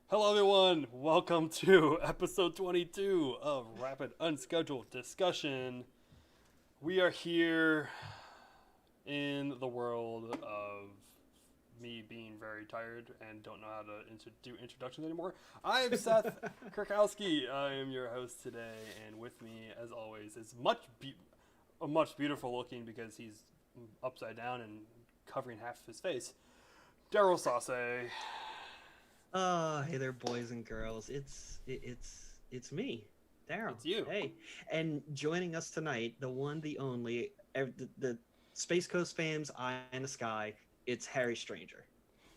Hello, everyone. Welcome to episode 22 of Rapid Unscheduled Discussion. We are here in the world of me being very tired and don't know how to do introductions anymore. I'm Seth Kurkowski. I am your host today, and with me, as always, is much beautiful looking because he's upside down and covering half of his face. Daryl Sausse. Hey there, boys and girls. It's me, Daryl. It's you. Hey, and joining us tonight, the one, the only, the Space Coast fams, eye in the sky. It's Harry Stranger.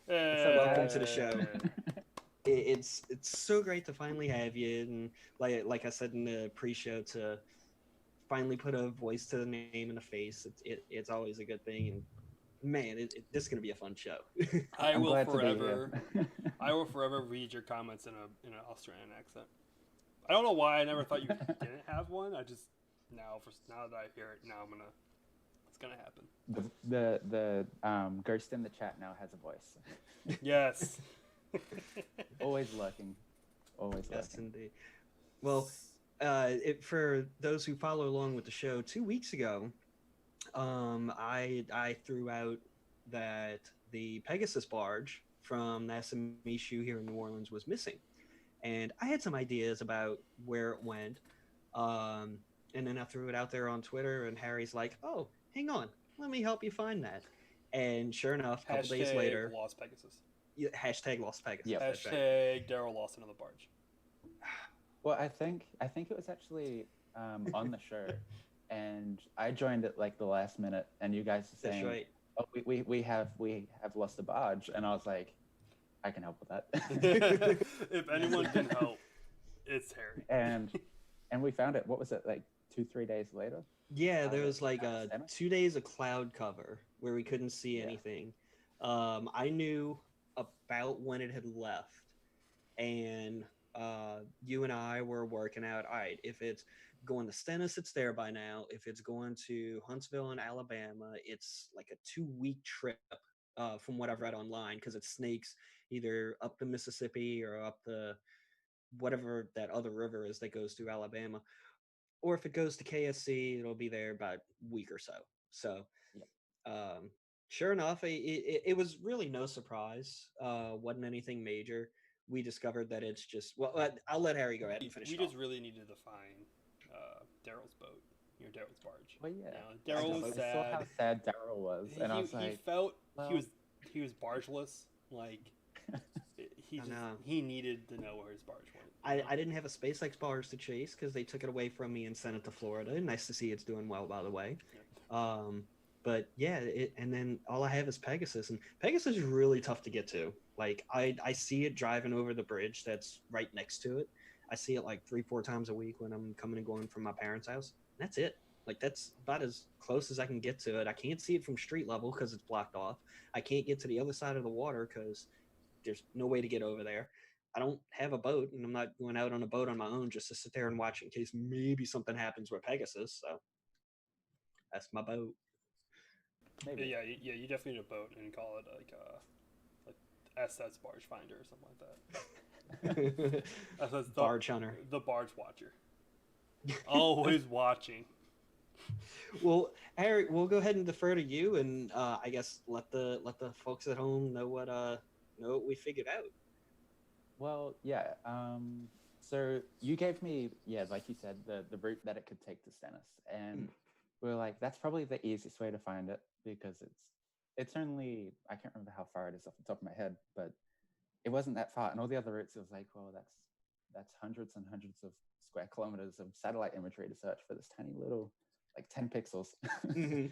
What's up, Welcome guys? to the show. It's so great to finally have you, and like I said in the pre-show, to finally put a voice to the name and a face. It's always a good thing, and man, this is gonna be a fun show. I I'm will glad to be forever, here. I will forever read your comments in an Australian accent. I don't know why I never thought you didn't have one. I just now that I hear it, it's gonna happen. The ghost in the chat now has a voice. Yes. Always lurking. Always Yes, lurking. indeed. Well, for those who follow along with the show, 2 weeks ago, I threw out that the Pegasus barge from the SME shoe here in New Orleans was missing, and I had some ideas about where it went. And then I threw it out there on Twitter, and Harry's like, "Oh, hang on, let me help you find that." And sure enough, a couple days Hashtag later, Lost Pegasus. hashtag lost Pegasus. Yep. That's right. Hashtag Daryl Lawson on the barge. Well, I think it was actually on the show, and I joined at like the last minute, and you guys are That's saying, right. "Oh, we have lost a barge," and I was like, "I can help with that." If anyone can help, it's Harry. and we found it. What was it, like 2-3 days later? Yeah, there was like Center? 2 days of cloud cover where we couldn't see Yeah. anything. I knew about when it had left, and you and I were working out. All right, if it's going to Stennis, it's there by now. If it's going to Huntsville in Alabama, it's like a 2 week trip. From what I've read online, because it snakes either up the Mississippi or up the whatever that other river is that goes through Alabama, or if it goes to KSC, it'll be there about a week or so. So, Yep. um, sure enough, it was really no surprise. Wasn't anything major. We discovered that it's just well. I'll let Harry go ahead and finish We it off. just really needed to find Daryl's boat, Daryl's barge. Well, yeah. Daryl the was boat. I saw how sad. sad Daryl was, and I was He like, felt well, he was bargeless. Like I know. he needed to know where his barge went. I didn't have a SpaceX bars to chase because they took it away from me and sent it to Florida. Nice to see it's doing well, by the way. Um, but yeah, and then all I have is Pegasus, and Pegasus is really tough to get to. Like I see it driving over the bridge that's right next to it. I see it like 3-4 times a week when I'm coming and going from my parents' house. That's it. Like that's about as close as I can get to it. I can't see it from street level because it's blocked off. I can't get to the other side of the water because there's no way to get over there. I don't have a boat, and I'm not going out on a boat on my own just to sit there and watch in case maybe something happens with Pegasus. So that's my boat. maybe. Yeah. You definitely need a boat and call it like SS Barge Finder or something like that. SS Barge hunter. The Barge Watcher. Always watching. Well, Harry, we'll go ahead and defer to you, and I guess let the folks at home know what we figured out. Well, yeah. So you gave me, yeah, like you said, the route that it could take to Stennis, and we were like, that's probably the easiest way to find it because it's only, I can't remember how far it is off the top of my head, but it wasn't that far. And all the other routes, it was like, well, that's hundreds and hundreds of square kilometers of satellite imagery to search for this tiny little, like 10 pixels. Mm-hmm.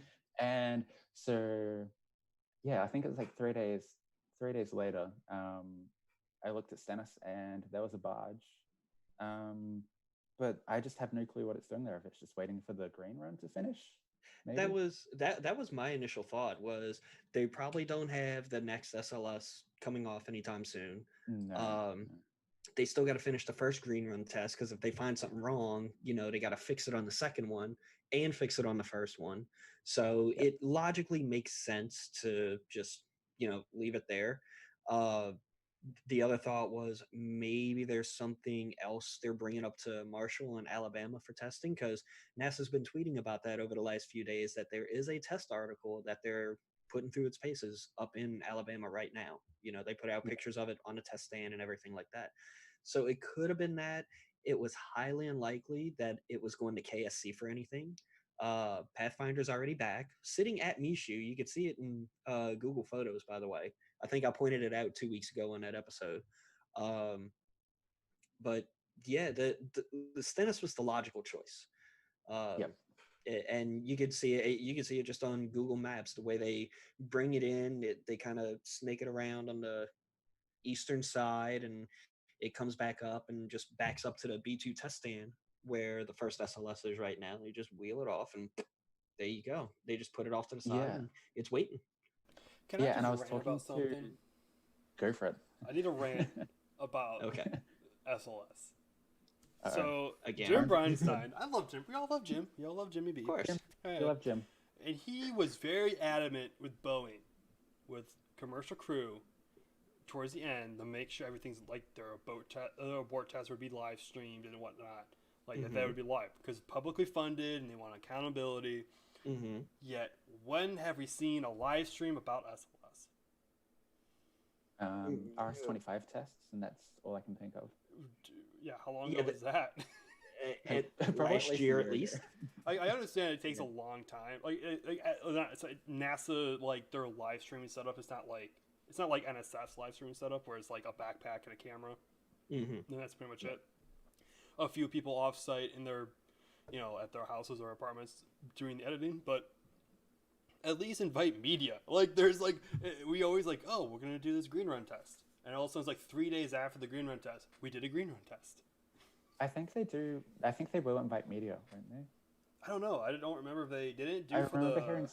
And so, yeah, I think it was like 3 days. 3 days later, I looked at Stennis and there was a barge. But I just have no clue what it's doing there. If it's just waiting for the green run to finish, maybe. That was my initial thought was they probably don't have the next SLS coming off anytime soon. No, Um, no. they still got to finish the first green run test because if they find something wrong, they got to fix it on the second one and fix it on the first one. So Yep. it logically makes sense to just leave it there. Uh, The other thought was maybe there's something else they're bringing up to Marshall and Alabama for testing, because NASA's been tweeting about that over the last few days, that there is a test article that they're putting through its paces up in Alabama right now. They put out pictures of it on a test stand and everything like that. So it could have been that. It was highly unlikely that it was going to KSC for anything. Pathfinder's already back, sitting at Mishu. You could see it in Google Photos, by the way. I think I pointed it out 2 weeks ago in that episode. But yeah, the Stennis was the logical choice. Yep. And you could see it. You could see it just on Google Maps. The way they bring it in, they kind of snake it around on the eastern side, and it comes back up and just backs up to the B2 test stand where the first SLS is right now. They just wheel it off, and there you go. They just put it off to the side, and it's waiting. Can I just and I was rant talking about something? Go for it. I need a rant about Okay. SLS. Uh-oh. So Again. Jim Breinstein, I love Jim. We all love Jim. We all love Jimmy B. Of course. I love Jim. And he was very adamant with Boeing, with commercial crew, towards the end to make sure everything's like their abort tests would be live streamed and whatnot, like that would be live because publicly funded and they want accountability. Yet when have we seen a live stream about SLS? RS-25 tests, and that's all I can think of. Yeah, how long ago was that? Last year at least. I understand it takes a long time. It's like NASA, like their live streaming setup is not like NSF's live streaming setup where it's like a backpack and a camera. And that's pretty much it. A few people off site in their, at their houses or apartments doing the editing, but at least invite media. Like there's like we always like, oh, we're gonna do this green run test, and all of a sudden it's like 3 days after the green run test, we did a green run test. I think they do. I think they will invite media, won't they? I don't know. I don't remember if they didn't do. I remember hearing.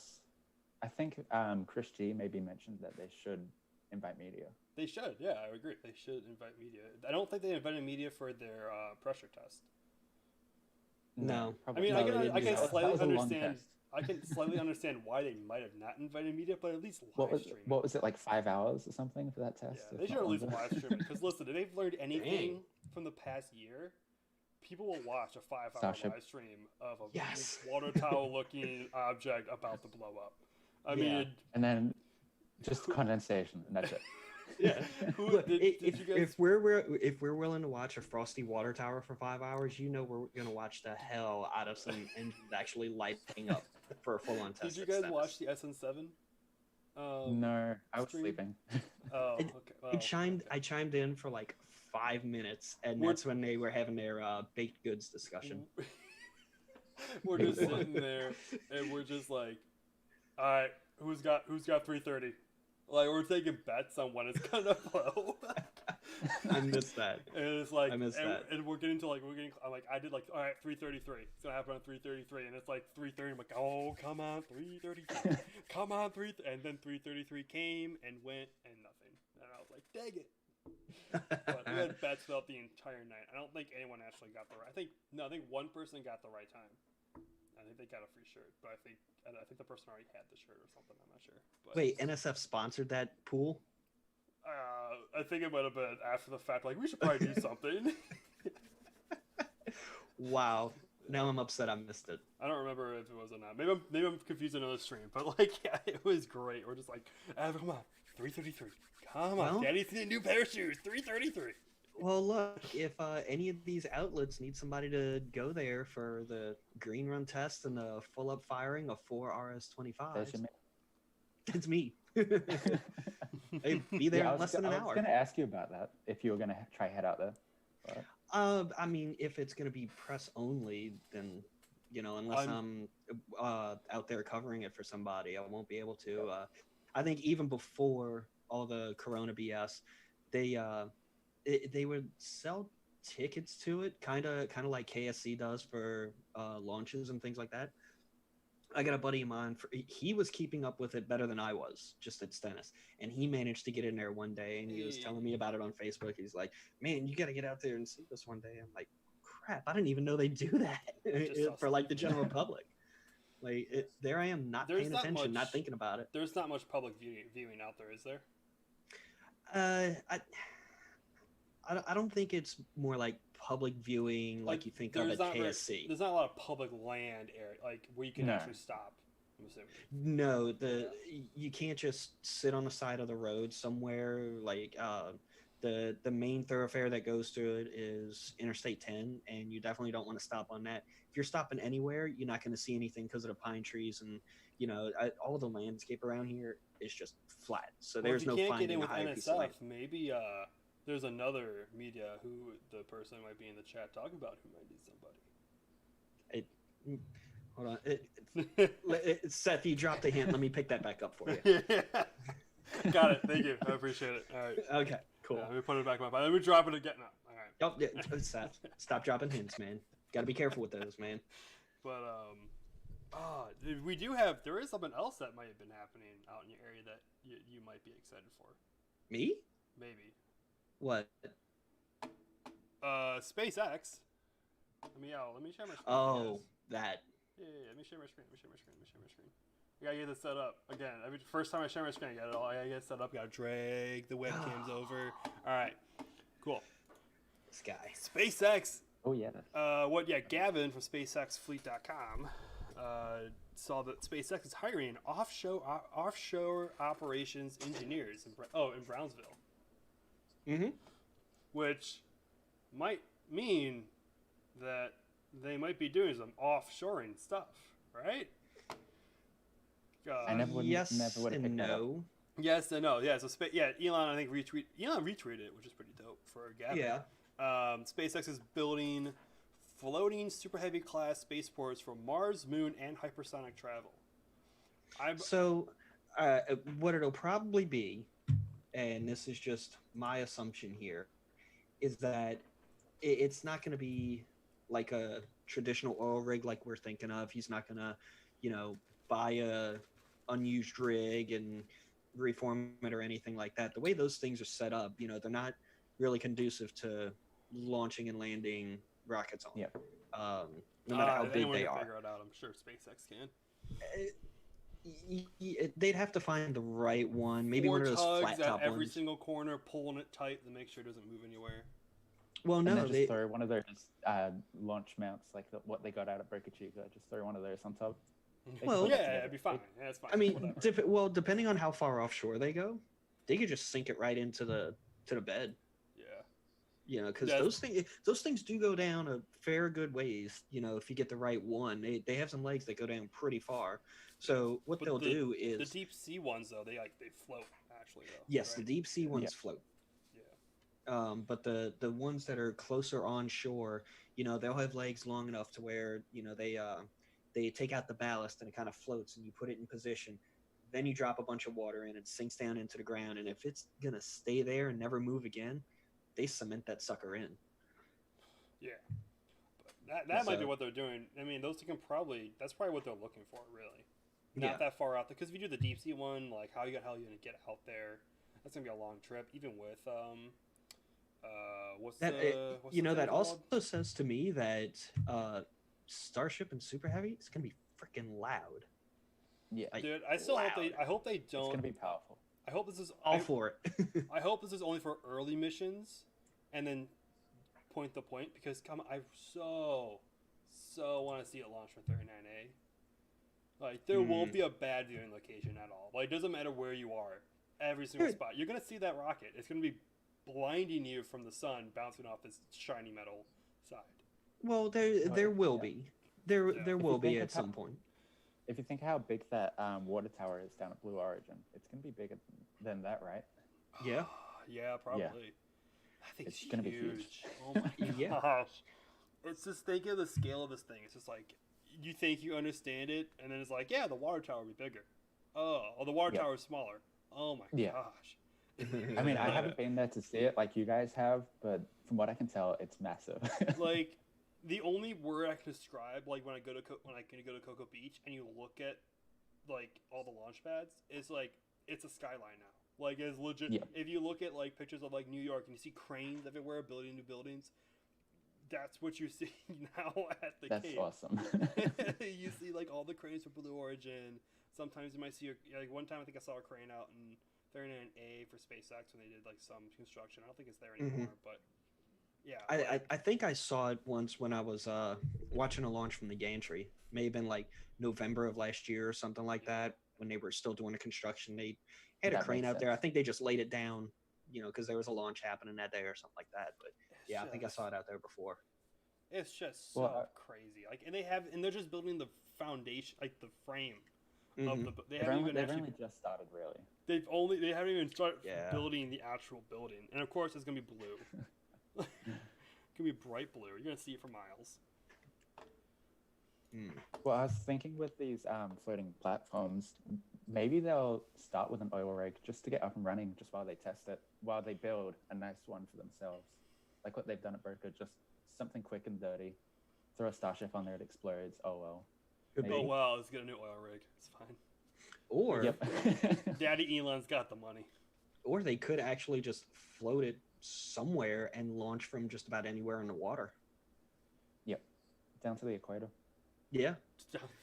I think Chris G maybe mentioned that they should invite media. They should. Yeah, I agree. They should invite media. I don't think they invited media for their pressure test. No. I mean, I can slightly understand. Test. I can slightly understand why they might have not invited media, but at least live stream. What was it, like 5 hours or something for that test? Yeah, they should at least live stream it. Because listen, if they've learned anything from the past year, people will watch a 5-hour live stream of a water tower looking object about to blow up. I mean, and then just condensation, and that's it. Yeah. If we're willing to watch a frosty water tower for 5 hours, we're gonna watch the hell out of some engines actually lighting up for a full-on test. Did you guys watch the SN7? No, I was sleeping. Oh, okay. Well, I chimed in for like 5 minutes, and that's when they were having their baked goods discussion. We're just sitting there, and we're just like, all right, who's got 330? Like, we're taking bets on when it's gonna blow. I missed that. And it's like, I missed that. And I'm like, I did like, all right, 333. It's gonna happen on 333, and it's like 330. I'm like, oh, come on, 333, come on, 3. And then 333 came and went, and nothing. And I was like, dang it. But we had bets throughout the entire night. I don't think anyone actually got the right. I think one person got the right time. I think they got a free shirt, but I think the person already had the shirt or something. I'm not sure. But, wait, NSF sponsored that pool? I think it might have been after the fact. Like, we should probably do something. Wow. Now I'm upset I missed it. I don't remember if it was or not. Maybe I'm confused another stream. But like, yeah, it was great. We're just like, come on, 333. Come on, Daddy's a new pair of shoes. 333. Well, look, if any of these outlets need somebody to go there for the green run test and the full up firing of 4 RS-25s, it's me. Hey, be there in less than an hour. I was going to ask you about that, if you were going to try head out there. But... I mean, if it's going to be press only, then, unless I'm out there covering it for somebody, I won't be able to. I think even before all the Corona BS, they would sell tickets to it, kind of like KSC does for launches and things like that. I got a buddy of mine, he was keeping up with it better than I was, just at Stennis. And he managed to get in there one day, and he was telling me about it on Facebook. He's like, man, you got to get out there and see this one day. I'm like, crap, I didn't even know they do that for like the general public. Like, there I am, not paying attention, not thinking about it. There's not much public viewing out there, is there? I don't think it's more like public viewing like you think of at there's not KSC. there's not a lot of public land area like where you can No. actually stop. I'm assuming. No, you can't just sit on the side of the road somewhere. Like the main thoroughfare that goes through it is Interstate 10, and you definitely don't want to stop on that. If you're stopping anywhere, you're not going to see anything because of the pine trees, and all the landscape around here is just flat. So Well, there's if you no can't finding get in a with higher piece of land. NSF, maybe there's another media who the person might be in the chat talking about who might need somebody. Hold on. Seth, you dropped a hint. Let me pick that back up for you. Got it. Thank you. I appreciate it. All right. Okay, cool. Let me put it back in my pocket. Let me drop it again. No. All right. Oh, yeah, Seth, stop dropping hints, man. Got to be careful with those, man. But there is something else that might have been happening out in your area that you might be excited for. Me? Maybe. What? SpaceX. Let me share my screen. Oh, that. Yeah, let me share my screen. I gotta get this set up. Again, first time I share my screen, I gotta get it set up. Gotta drag the webcams over. Alright. Cool. This guy. SpaceX. Oh yeah. Gavin from SpaceXFleet.com saw that SpaceX is hiring offshore operations engineers in Brownsville. Mm-hmm. Which might mean that they might be doing some offshoring stuff, right? Yes never would have and picked that up. no. Yes and no. Yeah, so Elon, I think, retweeted it, which is pretty dope for Gavin. Yeah. SpaceX is building floating super heavy class spaceports for Mars, Moon, and hypersonic travel. So, what it'll probably be, and this is just my assumption here, is that it's not going to be like a traditional oil rig like we're thinking of. He's not going to, buy a unused rig and reform it or anything like that. The way those things are set up, they're not really conducive to launching and landing rockets on. Yeah. No matter how big anyone they can are. figure it out. I'm sure SpaceX can. They'd have to find the right one. Maybe one of those tugs flat top at every ones. single corner, pulling it tight to make sure it doesn't move anywhere. Well, And no, then just throw one of those launch mounts, like what they got out at Boca Chica. Just throw one of those on top. Well, yeah, it'd be fine. Yeah, it's fine. I mean, depending on how far offshore they go, they could just sink it right into the bed. Yeah. Because those things do go down a fair good ways. If you get the right one, they have some legs that go down pretty far. So what they'll do is the deep sea ones though they float actually though. Yes, right? the deep sea ones float. Yeah. But the ones that are closer onshore, they'll have legs long enough to where they take out the ballast and it kind of floats and you put it in position. Then you drop a bunch of water in, it sinks down into the ground, and if it's gonna stay there and never move again, they cement that sucker in. Yeah. But that might be what they're doing. I mean, those two that's probably what they're looking for, really. Not that far out there, because if you do the deep sea one, like how are you gonna get out there? That's gonna be a long trip, even with that also says to me that Starship and Super Heavy is gonna be freaking loud. Yeah, dude, I hope they don't. It's gonna be powerful. I hope this is for it. I hope this is only for early missions, and then point to point, because I so want to see it launch from 39A. Like there won't be a bad viewing location at all. Like it doesn't matter where you are, every single spot you're gonna see that rocket. It's gonna be blinding you from the sun, bouncing off this shiny metal side. Well, there will be. There will be at some point. If you think how big that water tower is down at Blue Origin, it's going to be bigger than that, right? Yeah. Yeah, probably. Yeah. I think it's going to be huge. Oh my gosh. It's just thinking of the scale of this thing. It's just like, you think you understand it, and then it's like, yeah, the water tower will be bigger. Oh, the water tower is smaller. Oh my gosh. I mean, I haven't been there to see it like you guys have, but from what I can tell, it's massive. Like, the only word I can describe, like when I go to Cocoa Beach and you look at like all the launch pads, is like it's a skyline now. Like it's legit. Yeah. If you look at like pictures of like New York and you see cranes everywhere building new buildings, that's what you see now at the That's Cape. awesome. You see like all the cranes for Blue Origin. Sometimes you might see like one time I think I saw a crane out in 39A for SpaceX when they did like some construction. I don't think it's there anymore, but Yeah. I think I saw it once when I was watching a launch from the gantry. May have been like November of last year or something like that when they were still doing the construction. They had a That crane makes out there. I sense. think they just laid it down, because there was a launch happening that day or something like that. But it's yeah, I think I just- saw it out there before. It's just so Well, crazy. Like, and they're just building the foundation, like the frame of Mhm. the. They haven't even they've actually. only just started, really. They haven't even started Yeah. building the actual building, and of course it's gonna be blue. It's gonna be bright blue. You're gonna see it for miles. Mm. Well, I was thinking with these floating platforms, maybe they'll start with an oil rig just to get up and running, just while they test it, while they build a nice one for themselves, like what they've done at Broker. Just something quick and dirty. Throw a Starship on there, it explodes. Oh well. Could Maybe. Oh be. well, let's get a new oil rig. It's fine. Or Yep. Daddy Elon's got the money. or they could actually just float it somewhere and launch from just about anywhere in the water. Yep. Down to the equator. Yeah,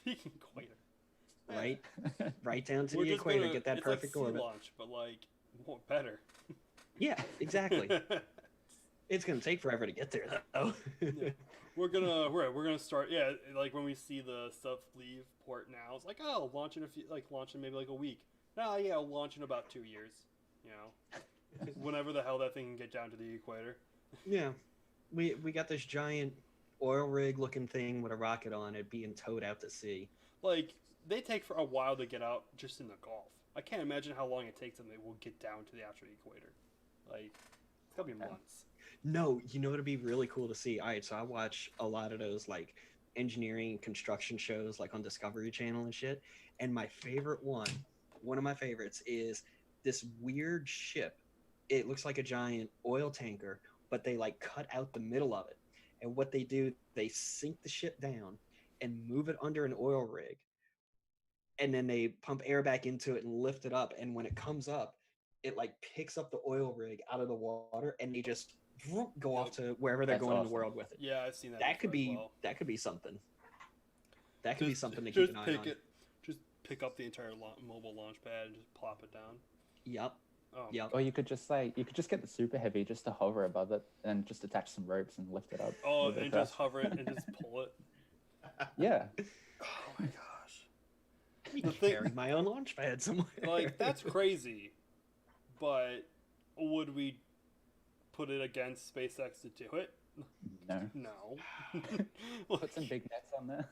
He can quite. right, right down to We're the just equator, gonna- get that it's perfect like sea orbit. launch, but like more better. Yeah, exactly. It's gonna take forever to get there though. Yeah. We're gonna start. Yeah, like when we see the stuff leave port now, it's like, oh, launch in maybe like a week. No, yeah, I'll launch in about 2 years. You know, whenever the hell that thing can get down to the equator. Yeah, we got this giant oil rig looking thing with a rocket on it being towed out to sea. Like they take for a while to get out just in the Gulf. I can't imagine how long it takes them. They will get down to the actual equator. Like it's gotta be months. No, it'd be really cool to see. All right, so I watch a lot of those like engineering and construction shows like on Discovery Channel and shit. And my favorite one of my favorites is this weird ship. It looks like a giant oil tanker, but they like cut out the middle of it. And what they do, they sink the ship down and move it under an oil rig. And then they pump air back into it and lift it up. And when it comes up, it like picks up the oil rig out of the water and they just go off to wherever they're That's going in the awesome. world with it. Yeah, I've seen that. That could before as be well. that could be something. That could be something to just keep an eye pick on. it. Just pick up the entire mobile launch pad and just plop it down. Yep. Oh, Yep. Or you could just get the super heavy just to hover above it and just attach some ropes and lift it up. Oh, with it and across. just hover it and just pull it. Yeah. Oh my gosh. I The could thing- carry my own launch pad somewhere. Like that's crazy, but would we put it against SpaceX to do it? No. No. Put some big nets on there.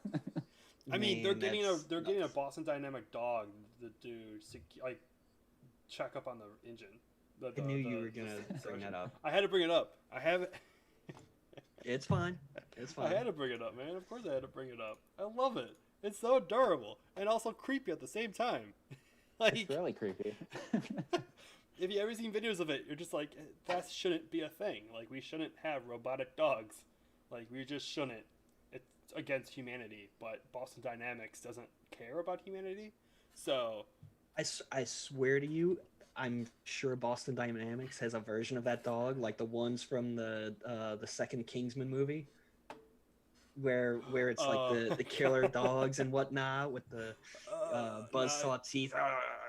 I mean, they're getting a nuts. Boston Dynamic dog to do like check up on the engine. I knew you were gonna bring that up. I had to bring it up. I have it. It's fine. It's I fine. had to bring it up, man. Of course, I had to bring it up. I love it. It's so adorable and also creepy at the same time. Like, It's really creepy. if you ever seen videos of it, you're just like, that shouldn't be a thing. Like, we shouldn't have robotic dogs. Like, we just shouldn't. It's against humanity. But Boston Dynamics doesn't care about humanity. So, I swear to you, I'm sure Boston Dynamics has a version of that dog, like the ones from the second Kingsman movie, where it's like the killer dogs and whatnot with the buzzsaw teeth.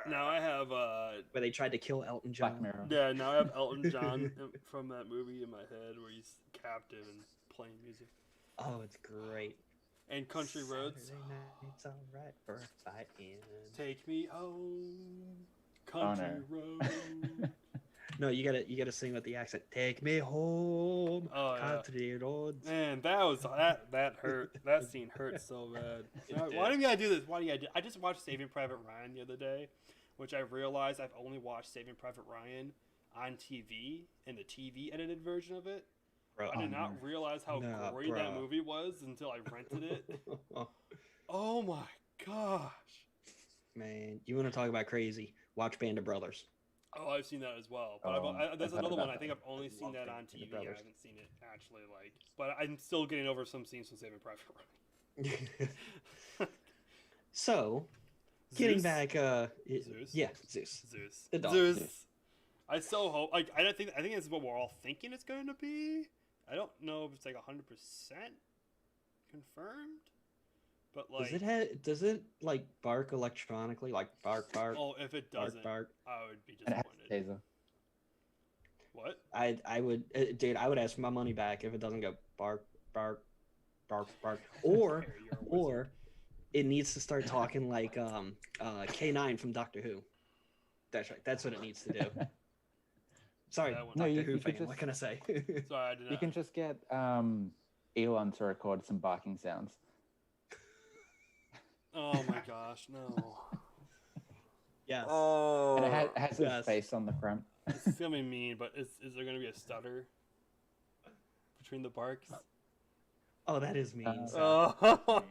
Now I have Where they tried to kill Elton Black John. Mirror. yeah. Now I have Elton John from that movie in my head where he's captive and playing music. Oh, it's great. And Country Roads. Saturday night's alright for a fight in. Take me home, country road. No, you gotta sing with the accent. Take me home, Oh, yeah. country roads. Man, that hurt. That scene hurt so bad. It Why did. do you gotta do this? Why do you gotta do? I just watched Saving Private Ryan the other day, which I realized I've only watched Saving Private Ryan on TV in the TV edited version of it. Bro, I did not realize how Nah, gory that bruh. movie was until I rented it. Oh my gosh. Man, you want to talk about crazy? Watch Band of Brothers. Oh, I've seen that as well. But there's I've heard another one. about I think that. I've only seen Love that Band on of TV. I Brothers. haven't seen it actually, but I'm still getting over some scenes from Saving Private Ryan. So, getting Zeus? back, Zeus? yeah, Zeus. Zeus. The dog. Zeus. Zeus. I so hope. Like, I think this is what we're all thinking it's going to be. I don't know if it's like 100% confirmed, but like, Does it like bark electronically, like bark bark oh, if it bark doesn't, bark? I would be And it has disappointed. a taser. What? I would, dude. I would ask for my money back if it doesn't go bark, bark, bark, bark, or Harry, you're a or wizard. it needs to start talking like K9 from Doctor Who. That's right. That's what it needs to do. Sorry, That one. No, Doctor you Who could fan. What just- can I say? Sorry, I did You not. can just get Elon to record some barking sounds. Oh my gosh, no. Yes. Oh. And it has his yes. face on the front. It's gonna be mean, but is there gonna be a stutter between the barks? Oh, that is mean. Seth. Oh.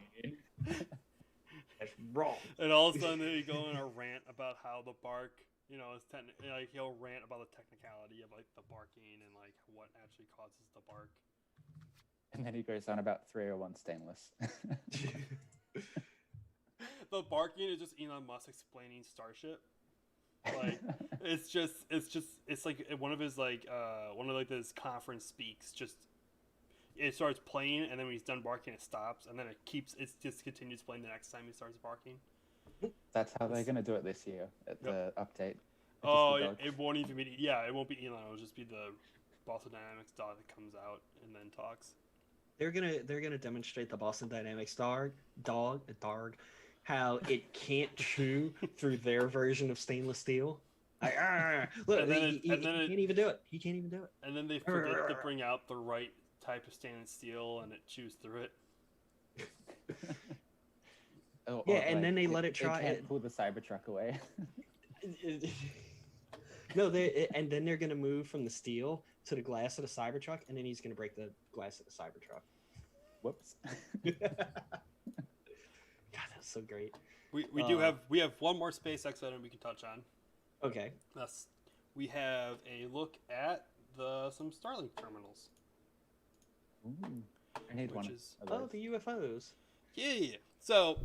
That's wrong. And all of a sudden they go on a rant about how the bark, you know, is like he'll rant about the technicality of like the barking and like what actually causes the bark. And then he goes on about 301 stainless. The barking is just Elon Musk explaining Starship. Like it's like one of his this conference speaks. Just it starts playing, and then when he's done barking, it stops, and then it just continues playing the next time he starts barking. That's how they're going to do it this year at the update. Oh, Just the it won't even be. Yeah, it won't be Elon. It'll just be the Boston Dynamics dog that comes out and then talks. They're gonna demonstrate the Boston Dynamics dog, how it can't chew through their version of stainless steel. Like, look, And then he can't even do it. He can't even do it. And then they forget to bring out the right type of stainless steel, and it chews through it. Yeah, and then they let it try They can't it. pull the Cybertruck away. No, and then they're gonna move from the steel to the glass of the Cybertruck, and then he's gonna break the glass of the Cybertruck. Whoops. God, that's so great. We have one more SpaceX item we can touch on. Okay. We have a look at some Starlink terminals. Ooh, I need Which one. is- of Oh, those. the UFOs. Yeah. So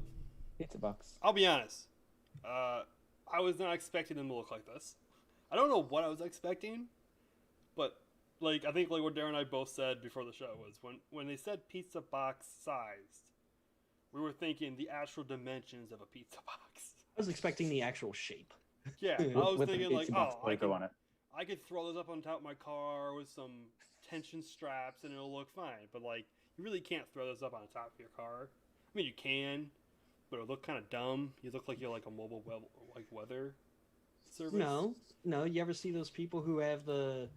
Pizza box. I'll be honest. I was not expecting them to look like this. I don't know what I was expecting, but like I think like what Darren and I both said before the show was when they said pizza box sized, we were thinking the actual dimensions of a pizza box. I was expecting the actual shape. Yeah, I was With the thinking like, pizza box oh, logo on it. I could throw those up on top of my car with some tension straps and it'll look fine. But like, you really can't throw those up on the top of your car. I mean, you can, but it'll look kind of dumb. You look like you're like a mobile weather service. No. You ever see those people who have the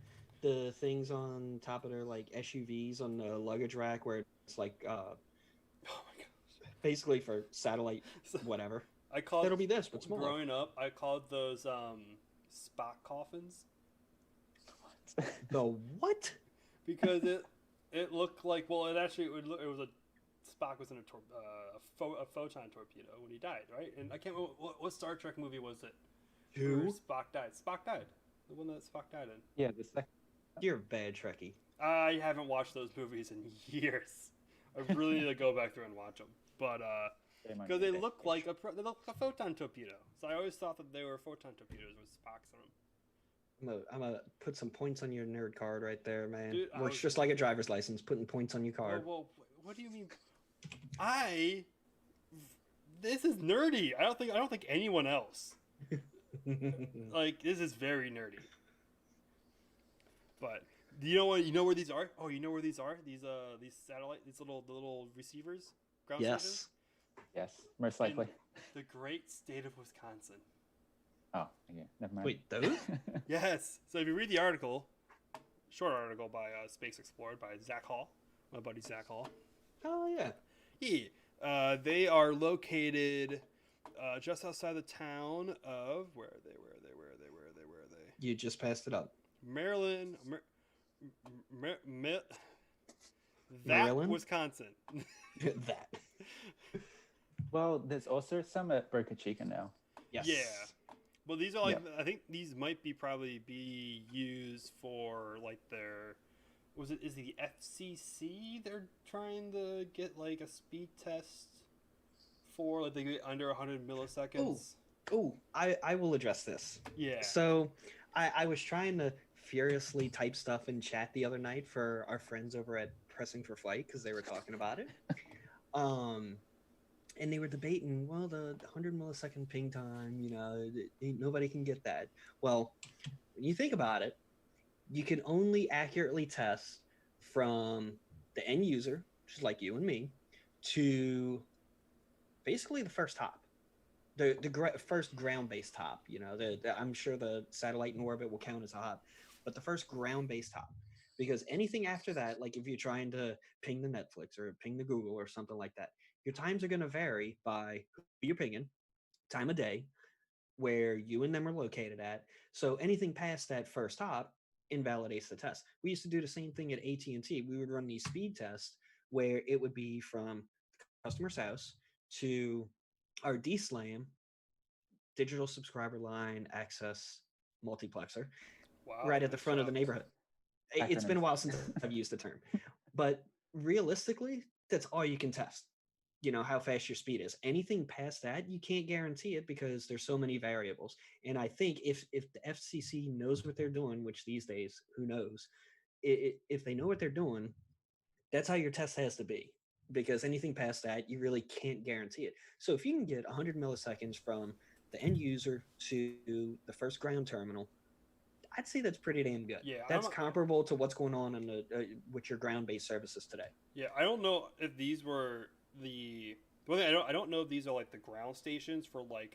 things on top of their like SUVs on the luggage rack where it's like Oh my gosh. basically for satellite So, whatever. I called That'll be this, but smaller. growing up. I called those Spock coffins The what? because it looked like it actually it was a Spock was in a photon torpedo when he died, right? And I can't remember what Star Trek movie was it? Where Who? Spock died. Spock died. The one that Spock died in. Yeah, the second. You're a bad Trekkie. I haven't watched those movies in years. I really need to go back through and watch them. But because they look like a photon torpedo, so I always thought that they were photon torpedoes with Spocks on them. I'm gonna put some points on your nerd card right there, man. Dude, Works just like a driver's license, putting points on your card. Well, what do you mean? This is nerdy. I don't think anyone else. Like this is very nerdy. But you know where these are? Oh, you know where these are? These little receivers, ground stations? Yes. Yes, most likely. The great state of Wisconsin. Oh, yeah, never mind. Wait, those? Yes. So if you read the article, short article by Space Explored by Zach Hall, my buddy Zach Hall. Oh yeah. Yeah. They are located just outside the town of where are they? You just passed it up. Maryland. Maryland? Wisconsin. That. Well, there's also some at Boca Chica now. Yes. Yeah. Well, these are like Yeah. I think these might be used for like their is the FCC they're trying to get like a speed test for like they get under 100 milliseconds. Oh, I will address this. Yeah. So, I was trying to furiously type stuff in chat the other night for our friends over at Pressing for Flight because they were talking about it. And they were debating, well, the 100 millisecond ping time, nobody can get that. Well, when you think about it, you can only accurately test from the end user, which is like you and me, to basically the first hop, first ground based hop. You know, I'm sure the satellite in orbit will count as a hop, but the first ground based hop, because anything after that, like if you're trying to ping the Netflix or ping the Google or something like that, your times are going to vary by who you're pinging, time of day, where you and them are located at. So anything past that first hop invalidates the test. We used to do the same thing at AT&T. We would run these speed tests where it would be from the customer's house to our DSLAM, digital subscriber line access multiplexer, Wow, right at the nice front of the job. neighborhood. It's been a Acronyms. while since I've used the term, but realistically, that's all you can test. You know how fast your speed is. Anything past that, you can't guarantee it because there's so many variables. And I think if the FCC knows what they're doing, which these days, who knows, if they know what they're doing, that's how your test has to be. Because anything past that, you really can't guarantee it. So if you can get 100 milliseconds from the end user to the first ground terminal, I'd say that's pretty damn good. Yeah, That's comparable to what's going on in with your ground-based services today. yeah. I don't know if these were the. Well, I don't know if these are like the ground stations for like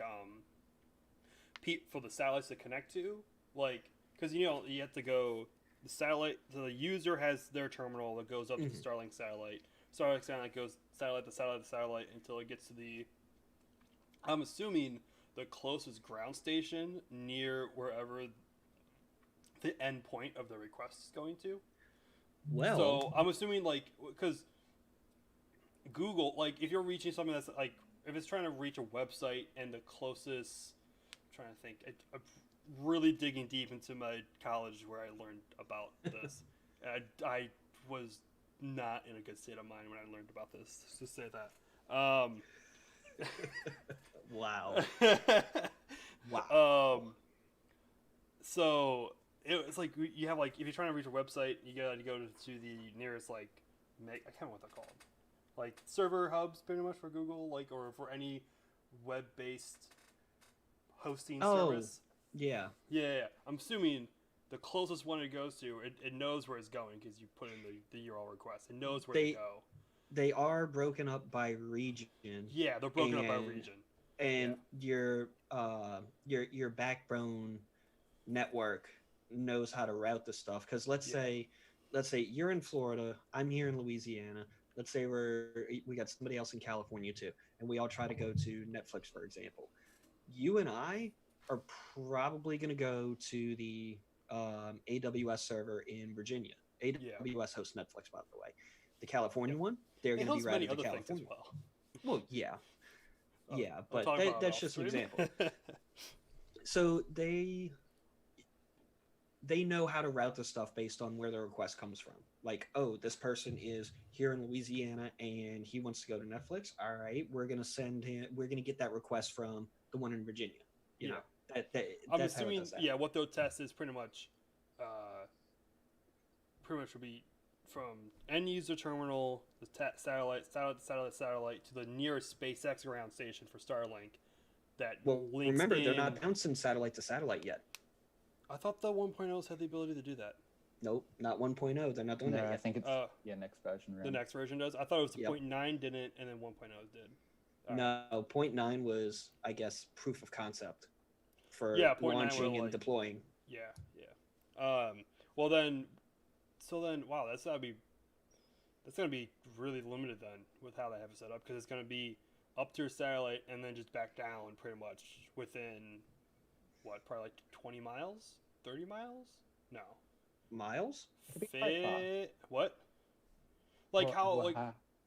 for the satellites to connect to, like because you have to go the satellite. So the user has their terminal that goes up to the Starlink satellite. Starlink satellite goes satellite to satellite to satellite until it gets to the. I'm assuming the closest ground station near wherever the end point of the request is going to. Well, So I'm assuming like because Google, like if you're reaching something that's like if it's trying to reach a website and the closest, I'm trying to think, I'm really digging deep into my college where I learned about this. I was not in a good state of mind when I learned about this. Just to say that. wow. Wow. So it's like you have like if you're trying to reach a website, you gotta go to the nearest like I can't remember what they're called, like server hubs, pretty much for Google, like or for any web-based hosting service. Yeah. Yeah. I'm assuming the closest one it goes to, it knows where it's going because you put in the URL request. It knows where to go. They are broken up by region. Yeah, they're broken up by region. And your backbone network knows how to route the stuff. Because let's say you're in Florida, I'm here in Louisiana. Let's say we got somebody else in California too, and we all try to go to Netflix, for example. You and I are probably going to go to the AWS server in Virginia. AWS hosts Netflix, by the way. The California one, they're going to be routed to California. Well, yeah. Yeah, but that's just an example. So they know how to route the stuff based on where the request comes from. Like, oh, this person is here in Louisiana and he wants to go to Netflix. All right, we're gonna get that request from the one in Virginia. You know, I'm assuming, what they'll test is pretty much would be from end user terminal, the satellite to the nearest SpaceX ground station for Starlink. Remember, they're not bouncing satellite to satellite yet. I thought the 1.0s had the ability to do that. Nope, not 1.0. They're not doing that yet. I think it's next version. The next version does. I thought it was the 0.9 didn't, and then 1.0 did. No, 0.9 was, I guess, proof of concept for launching and deploying. Yeah. Well then, wow, that's gonna be really limited then with how they have it set up because it's gonna be up to your satellite and then just back down pretty much within probably like 20 miles, 30 miles? No. Miles? What? Like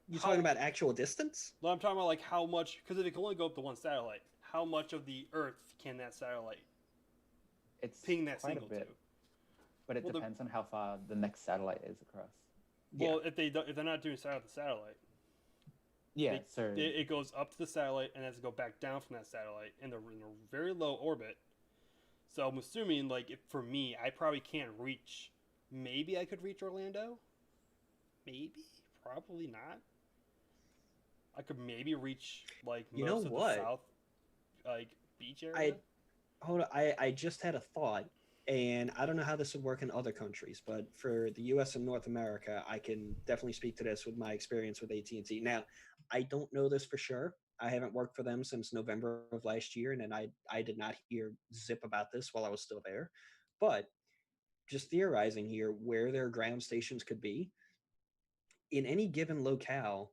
you talking about actual distance? No, I'm talking about like how much, because if it can only go up to one satellite, how much of the Earth can that satellite ping that signal to? But it depends on how far the next satellite is across. Well, if they're not doing satellite to satellite, it goes up to the satellite and has to go back down from that satellite in a very low orbit. So I'm assuming, like, for me, I probably can't reach. Maybe I could reach Orlando. Maybe, probably not. I could maybe reach like most of the south, like beach area. I just had a thought, And I don't know how this would work in other countries, but for the US and North America, I can definitely speak to this with my experience with AT&T. Now, I don't know this for sure. I haven't worked for them since November of last year, and then I did not hear zip about this while I was still there. But just theorizing here where their ground stations could be, in any given locale,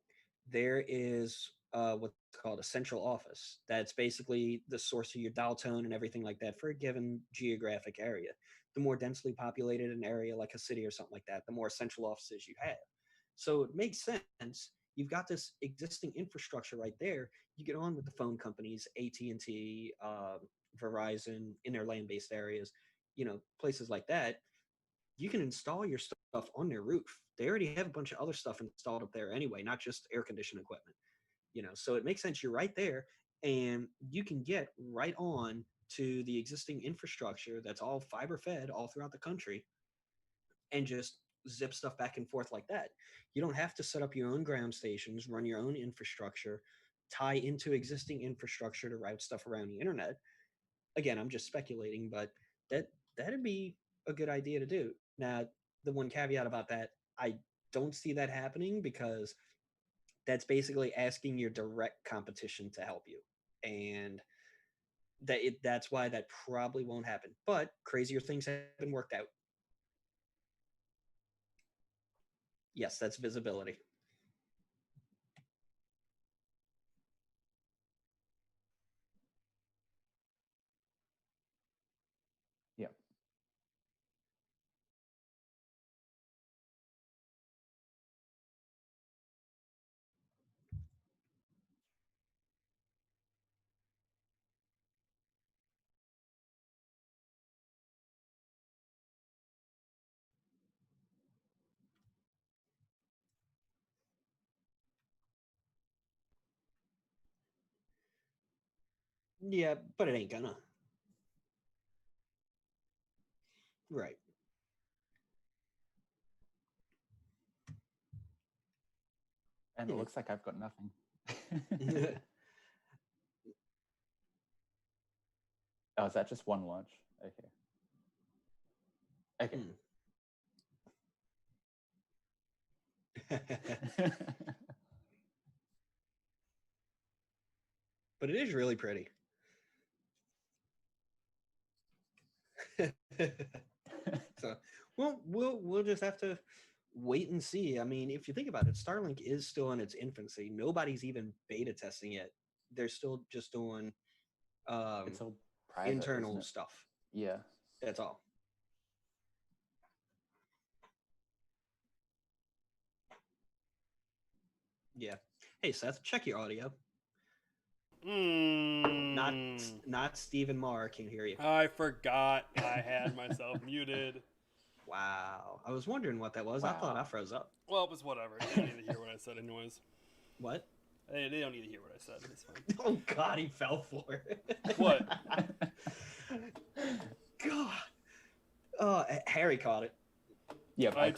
there is what's called a central office. That's basically the source of your dial tone and everything like that for a given geographic area. The more densely populated an area like a city or something like that, the more central offices you have. So it makes sense. You've got this existing infrastructure right there. You get on with the phone companies, AT&T, Verizon, in their land-based areas, places like that. You can install your stuff on their roof. They already have a bunch of other stuff installed up there anyway, not just air conditioning equipment. So it makes sense. You're right there, and you can get right on to the existing infrastructure that's all fiber fed all throughout the country, and just zip stuff back and forth like that. You don't have to set up your own ground stations, run your own infrastructure, tie into existing infrastructure to route stuff around the internet. Again, I'm just speculating, but that'd be a good idea to do. Now, the one caveat about that, I don't see that happening because that's basically asking your direct competition to help you. And that's why that probably won't happen. But crazier things have been worked out. Yes, that's visibility. Yeah. Yeah, but it ain't gonna. Right. And it looks like I've got nothing. Oh, is that just one launch? Okay. Okay. But it is really pretty. So we'll just have to wait and see. I mean, if you think about it, Starlink is still in its infancy. Nobody's even beta testing it. They're still just doing It's all private, internal isn't it? stuff. Yeah. That's all. Yeah. Hey Seth, check your audio. Not Stephen Marr can hear you. I forgot I had myself muted. Wow. I was wondering what that was. Wow. I thought I froze up. Well, it was whatever. They don't need to hear what I said anyways. What? They don't need to hear what I said. It's fine. Oh God, he fell for it. What? God. Oh, Harry caught it. Yep. I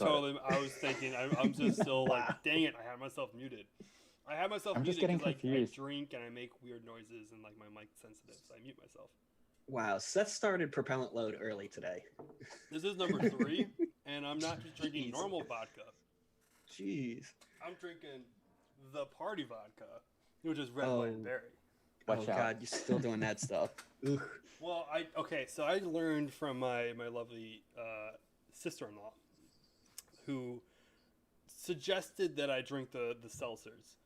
was thinking. I'm just still like, Wow. dang it! I had myself muted. I'm just getting confused. I drink and I make weird noises and like my mic's sensitive, so I mute myself. Wow, Seth started propellant load early today. This is number 3, and I'm not just drinking Jeez. normal vodka. Jeez. I'm drinking the party vodka, which is red, white, and berry. Watch out. God, you're still doing that stuff. Ugh. Well, so I learned from my lovely sister-in-law, who suggested that I drink the seltzers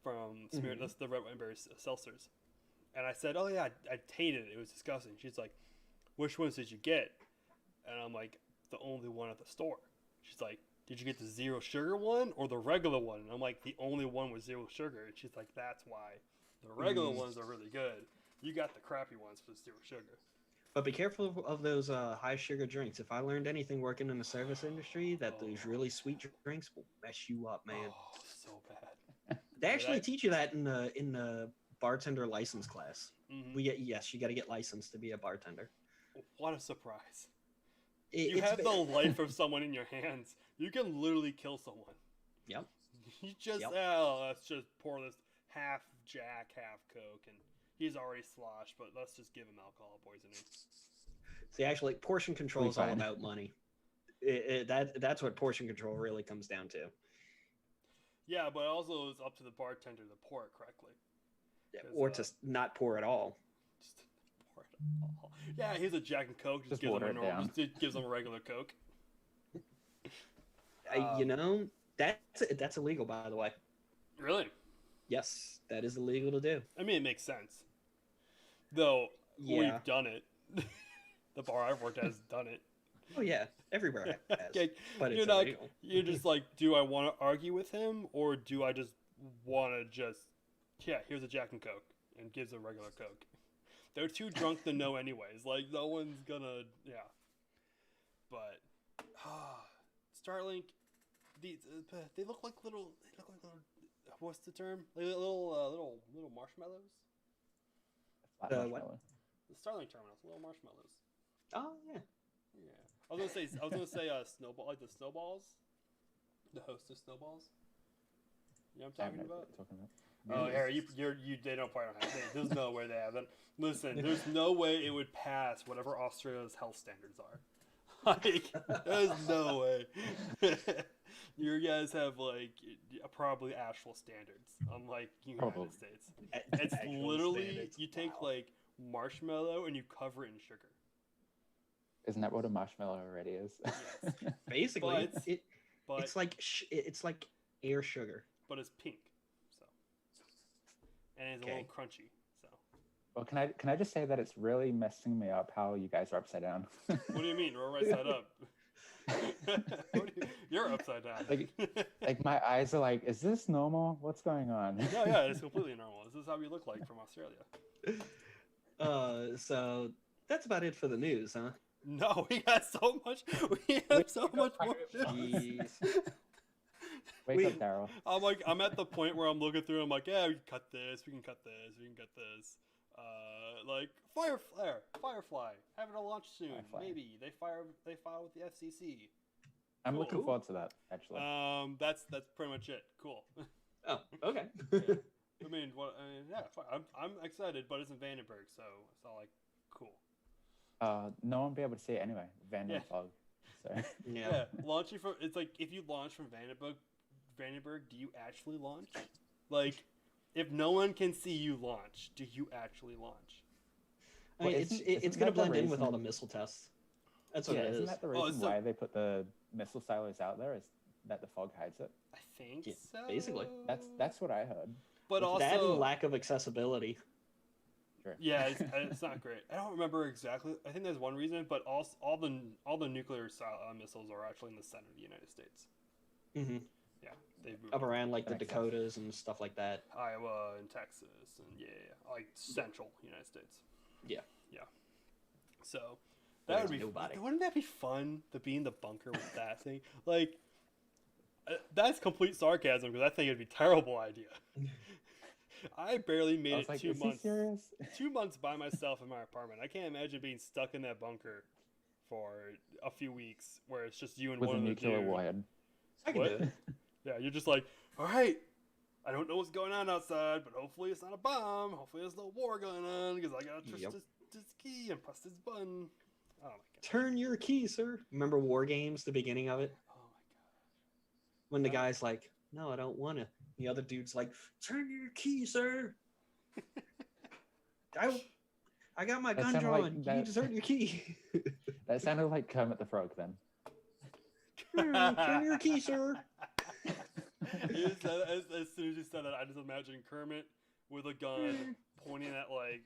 from Smear, the red, white, and berry seltzers. And I said, oh yeah, I hated it. It was disgusting. She's like, which ones did you get? And I'm like, the only one at the store. She's like, did you get the zero sugar one or the regular one? And I'm like, the only one with zero sugar. And she's like, that's why. The regular ones are really good. You got the crappy ones with zero sugar. But be careful of those high sugar drinks. If I learned anything working in the service industry, that those really sweet drinks will mess you up, man. Oh, so bad. They actually teach you that in the bartender license class. Mm-hmm. You got to get licensed to be a bartender. What a surprise. You have the life of someone in your hands. You can literally kill someone. Yep. You just, let's just pour this half Jack, half Coke, and he's already sloshed, but let's just give him alcohol poisoning. See, actually, portion control We is all fine. about money. That's what portion control really comes down to. Yeah, but also it's up to the bartender to pour it correctly. Or to not pour at all. Just pour it all. Yeah, here's a Jack and Coke. Just gives water him it down. Just gives him a regular Coke. You know, that's illegal, by the way. Really? Yes, that is illegal to do. I mean, it makes sense. Though, Yeah. we've done it. The bar I've worked at has done it. Oh yeah, everywhere has. Okay, But it's you're not. illegal. You're just like, do I want to argue with him, or do I just want to just, yeah, here's a Jack and Coke, and gives a regular Coke. They're too drunk to know anyways. Like, no one's gonna, yeah. But, Starlink, they look like little. What's the term? Like little marshmallows. Flat What? marshmallow. The Starlink terminals, little marshmallows. Oh yeah. Yeah. I was gonna say snowball, like the snowballs, the host of snowballs. You know what I I'm have talking no about? clue what you're talking about. Oh, Harry, they don't probably don't have it. There's no way they have it. Listen, there's no way it would pass whatever Australia's health standards are. Like, there's no way. You guys have like probably actual standards, unlike United Probably. States. It's Actual literally standards. you take Wow. like marshmallow and you cover it in sugar. Isn't that what a marshmallow already is? Yes. Basically, But- But it's like it's like air sugar. but it's pink, so and it's a little crunchy. So Well, can I just say that it's really messing me up how you guys are upside down? what do you mean? We're right side up. You're upside down. Like my eyes are like, is this normal? What's going on? yeah, it's completely normal. This is how we look like from Australia. So that's about it for the news, huh? No, we got so much. We have so much more. Jeez. Wake up, Daryl. I'm at the point where I'm looking through. I'm like, yeah, we can cut this. We can cut this. We can cut this. Like Firefly having a launch soon. Firefly. Maybe they file with the FCC. I'm Cool. looking forward to that, actually. That's pretty much it. Cool. Oh, okay. I mean, yeah, fine. I'm excited, but it's in Vandenberg, so it's all like cool. No one will be able to see it anyway. Vanden Yeah. fog. So Yeah, launching from it's like if you launch from Vandenberg, do you actually launch? Like, if no one can see you launch, do you actually launch? I mean, Well, it's isn't gonna that the blend in with all the reason- missile tests. That's what yeah, it isn't is. that the Oh, reason so- why they put the missile silos out there? Is that the fog hides it? I think Yeah, so. basically. That's what I heard. But That and also, lack of accessibility. Sure. yeah, it's not great. I don't remember exactly. I think there's one reason, but also all the nuclear missiles are actually in the center of the United States. Hmm Yeah, they've moved Up around like the That makes sense. Dakotas and stuff like that. Iowa and Texas and yeah, like central United States. Yeah. So Where that would there's be nobody. Wouldn't that be fun to be in the bunker with that thing? Like, that's complete sarcasm because I think it'd be a terrible idea. I barely I made was it like, 2 is he months. serious? 2 months by myself in my apartment. I can't imagine being stuck in that bunker for a few weeks where it's just you and With one a of the nuclear dude. warhead. I can What? do it. Yeah, you're just like, all right, I don't know what's going on outside, but hopefully it's not a bomb. Hopefully there's no war going on because I gotta trust Yep. this key and press this button. Oh my god. Turn your key, sir. Remember War Games, the beginning of it? Oh my god. When the Yeah. guy's like, no, I don't want to. The other dude's like, turn your key, sir. I got my That gun sounded like drawn. You that- need to turn your key. That sounded like Kermit the Frog then. Turn your key, sir. You said, as soon as you said that, I just imagined Kermit with a gun pointing at like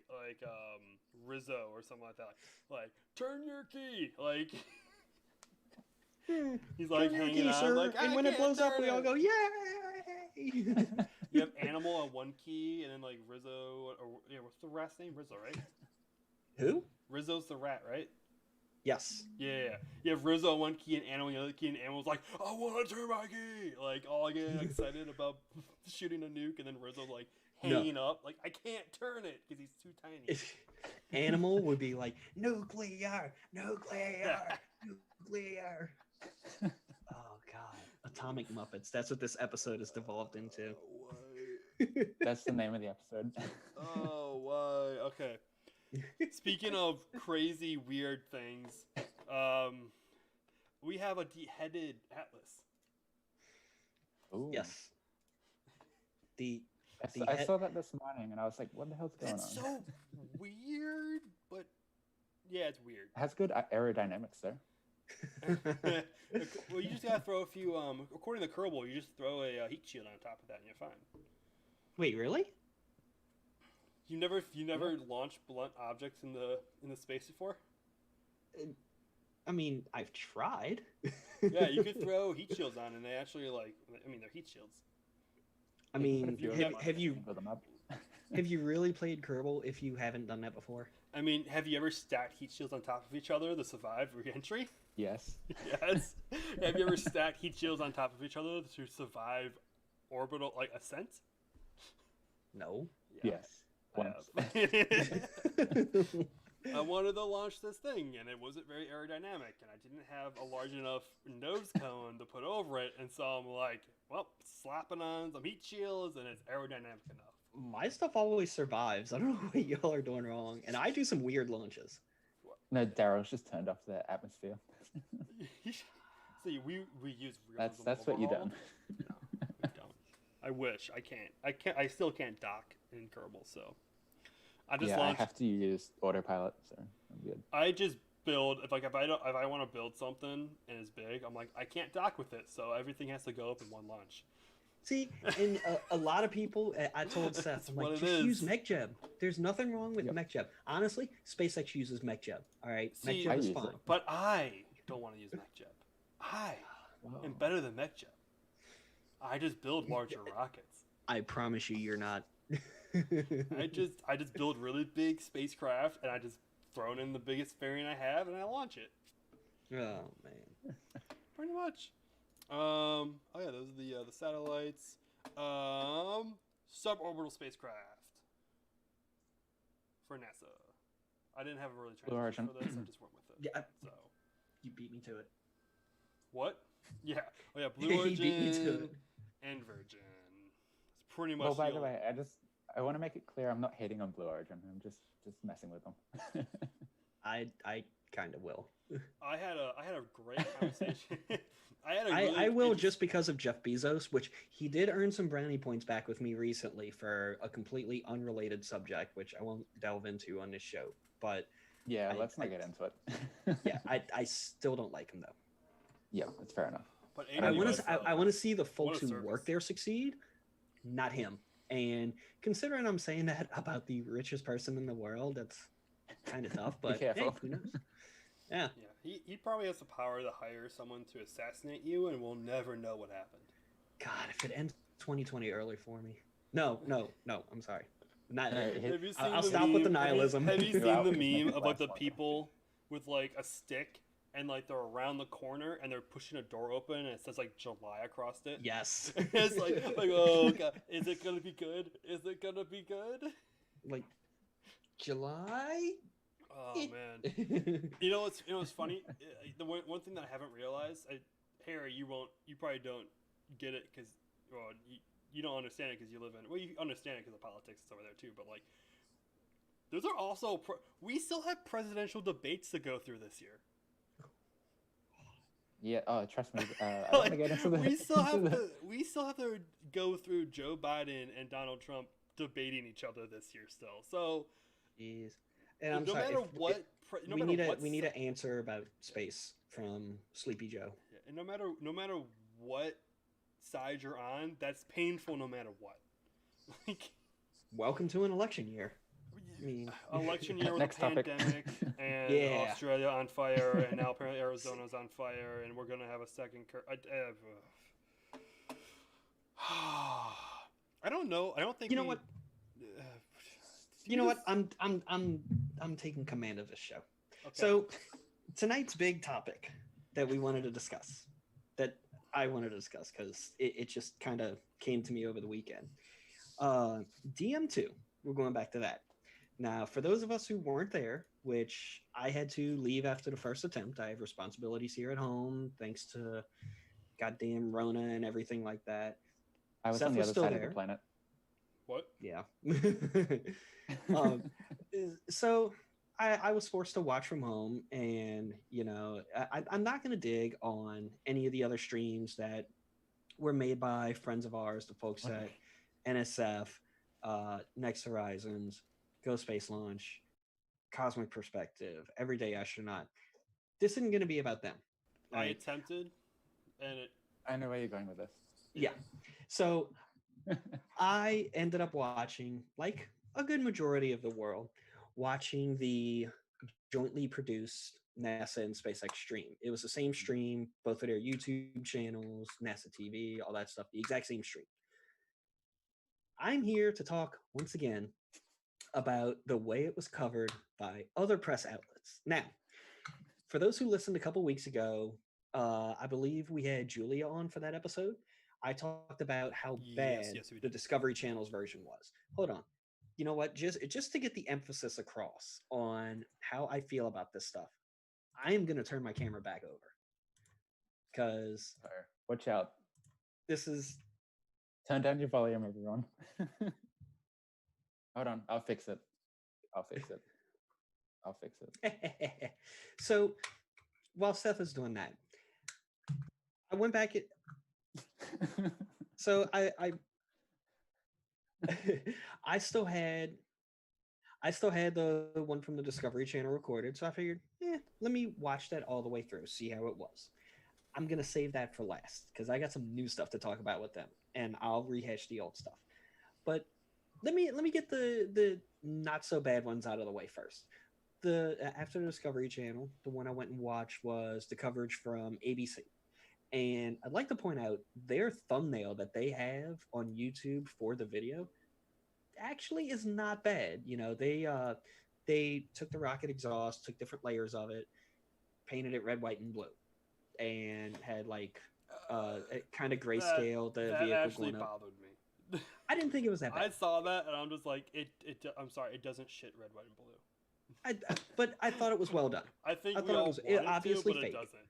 Rizzo or something like that. Like, turn your key. Like, he's like Turn your hanging key, on. sir. Like, and I when it can't blows up, turn we all it. go, yay! You have Animal on one key, and then like Rizzo, or yeah, what's the rat's name? Rizzo, right? Who? Rizzo's the rat, right? Yes. Yeah. You have Rizzo on one key and Animal on the other key, and Animal's like, I want to turn my key! Like, all getting excited about shooting a nuke, and then Rizzo's like hanging up, like, I can't turn it because he's too tiny. Animal would be like, nuclear. Oh, God. Atomic Muppets. That's what this episode has devolved into. That's the name of the episode. Oh, why? Okay. Speaking of crazy, weird things, we have a beheaded Atlas. Ooh. Yes. The I saw that this morning, and I was like, "What the hell's going on?" It's so weird, but yeah, it's weird. It has good aerodynamics there. Well, you just gotta throw a few. According to Kerbal, you just throw a heat shield on top of that, and you're fine. Wait, really? You never launched blunt objects in the space before? I mean, I've tried. Yeah, you could throw heat shields on, and they actually they're heat shields. I mean, have you Put them up. have you really played Kerbal if you haven't done that before? I mean, have you ever stacked heat shields on top of each other to survive re-entry? Yes. Yes. Have you ever stacked heat shields on top of each other to survive orbital ascent? No. Yeah, Yes. Once. I wanted to launch this thing, and it wasn't very aerodynamic, and I didn't have a large enough nose cone to put over it, and so I'm like, well, slapping on some heat shields, and it's aerodynamic enough. My stuff always survives. I don't know what y'all are doing wrong, and I do some weird launches. No, Daryl's just turned off the atmosphere. See, we use realism. That's what you done. No, we don't. I wish. I can't. I still can't dock in Kerbal, so I just launched. I have to use autopilot, so I'm good. I just build if I want to build something and it's big, I'm like I can't dock with it, so everything has to go up in one launch. See, and a lot of people, I told Seth, I'm like, just use MechJeb. There's nothing wrong with MechJeb. Honestly, SpaceX uses MechJeb. All right, See, MechJeb is fine. But I don't want to use MechJeb. I am better than MechJeb. I just build larger rockets. I promise you, you're not. I just build really big spacecraft, and I just throw it in the biggest variant I have, and I launch it. Oh man. Pretty much. Oh yeah, those are the satellites. Suborbital spacecraft for NASA. I didn't have a really translation for this. I just went with it. Yeah. So You beat me to it. what? Yeah. Oh yeah, Blue He Origin beat me to it. and Virgin. It's pretty much. Well, by the way, I want to make it clear I'm not hating on Blue Origin. I'm just messing with them. I kind of will. I had a great conversation. I will just because of Jeff Bezos, which he did earn some brownie points back with me recently for a completely unrelated subject, which I won't delve into on this show. But yeah, let's not get into it. Yeah, I still don't like him though. Yeah, that's fair enough. But I want to see the folks who service. work there succeed, not him. And considering I'm saying that about the richest person in the world, that's kind of tough. But hey, who knows? Yeah. Yeah, he probably has the power to hire someone to assassinate you, and we'll never know what happened. God, if it ends 2020 early for me. No, I'm sorry. Not. I'll stop with the nihilism. Have you seen the meme of like the people with like a stick and like they're around the corner and they're pushing a door open and it says like July across it? Yes. It's like oh god, is it gonna be good? Is it gonna be good? Like July. Oh man, you know what's funny? The one thing that I haven't realized, Harry, you probably don't get it because you don't understand it because you live in. Well, you understand it because of politics is over there too. But like, those are also we still have presidential debates to go through this year. Yeah. Oh, trust me. I don't want to get into the. We still have to go through Joe Biden and Donald Trump debating each other this year still. So. Jeez. And I'm no sorry, matter what, we need an answer about space from Sleepy Joe. Yeah, and no matter what side you're on, that's painful no matter what. Like, welcome to an election year. I mean, election year with Next a topic. pandemic and Australia on fire, and now apparently Arizona's on fire, and we're gonna have a second. I don't know. I don't think you know what. You know what? I'm taking command of this show. Okay. So tonight's big topic that we wanted to discuss, that I wanted to discuss because it just kind of came to me over the weekend. DM2. We're going back to that. Now, for those of us who weren't there, which I had to leave after the first attempt, I have responsibilities here at home, thanks to goddamn Rona and everything like that. I was on the other side of the planet. What? Yeah. um, so I was forced to watch from home, and I'm not going to dig on any of the other streams that were made by friends of ours, the folks at NSF, Next Horizons, Ghost Space Launch, Cosmic Perspective, Everyday Astronaut. This isn't going to be about them. I Right? attempted, and it. I know where you're going with this. Yeah. So I ended up watching, like a good majority of the world, watching the jointly produced NASA and SpaceX stream. It was the same stream, both of their YouTube channels, NASA TV, all that stuff, the exact same stream. I'm here to talk once again about the way it was covered by other press outlets. Now, for those who listened a couple weeks ago, I believe we had Julia on for that episode. I talked about how bad Yes, we the did. Discovery Channel's version was. Hold on. You know what? Just to get the emphasis across on how I feel about this stuff, I am going to turn my camera back over because Watch out. this is. Turn down your volume, everyone. Hold on. I'll fix it. So while Seth is doing that, I went back at. So I I still had the one from the Discovery Channel recorded, so I figured, let me watch that all the way through, see how it was. I'm gonna save that for last because I got some new stuff to talk about with them, and I'll rehash the old stuff. But let me get the not so bad ones out of the way first. After the Discovery Channel, the one I went and watched was the coverage from ABC. And I'd like to point out their thumbnail that they have on YouTube for the video actually is not bad. They took the rocket exhaust, took different layers of it, painted it red, white, and blue, and had like kind of grayscale the that vehicle actually going up. bothered me. I didn't think it was that I bad. saw that and I'm just like, I'm sorry, it doesn't shit red, white, and blue. But I thought it was well done. I think I we thought it all was wanted obviously to, but fake. it doesn't.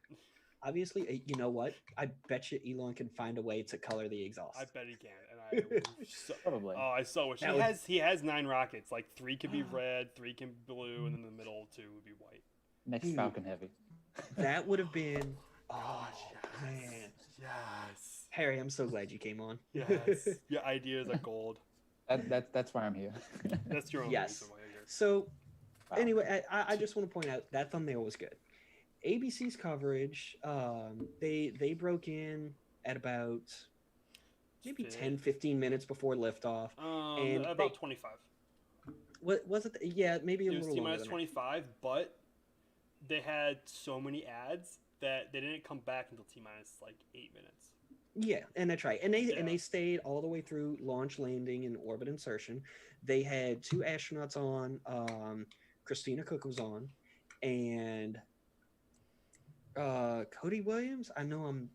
Obviously, you know what? I bet you Elon can find a way to color the exhaust. I bet he can, and Probably. Oh, I so wish he has 9 rockets. Like 3 can be red, 3 can be blue, and then the middle 2 would be white. Next Falcon Heavy. That would have been. Oh Gosh, yes. man, Yes. Harry, I'm so glad you came on. Yes. Your ideas are gold. That's why I'm here. That's your own Yes. reason why you're here. So, anyway, I just want to point out that thumbnail was good. ABC's coverage, they broke in at about maybe 10, 15 minutes before liftoff. And about 25. What was it? Yeah, maybe a It was little T longer minus than 25, but they had so many ads that they didn't come back until T minus like 8 minutes. Yeah, and that's right. And they stayed all the way through launch, landing, and orbit insertion. They had 2 astronauts on. Christina Cook was on, and Cody Williams. I know I'm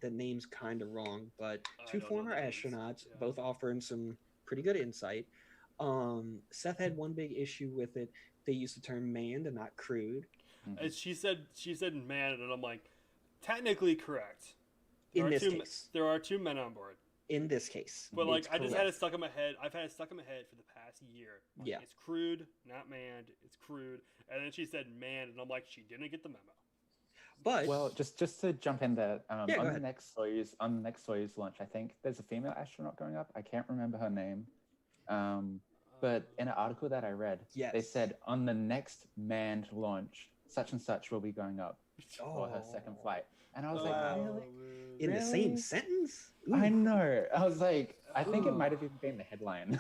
the name's kind of wrong, but 2 former astronauts, both offering some pretty good insight. Seth had one big issue with it. They used the term manned and not crewed. And she said manned, and I'm like, technically correct. In this case, there are 2 men on board. In this case, but like I just had it stuck in my head. I've had it stuck in my head for the past year. Like, yeah, it's crewed, not manned. It's crewed, and then she said manned, and I'm like, she didn't get the memo. But just to jump in there, on the next Soyuz launch, I think there's a female astronaut going up. I can't remember her name, but in an article that I read, they said on the next manned launch, such and such will be going up for her second flight. And I was like, really? In the same sentence? Ooh. I know. I was like, I think it might have even been the headline.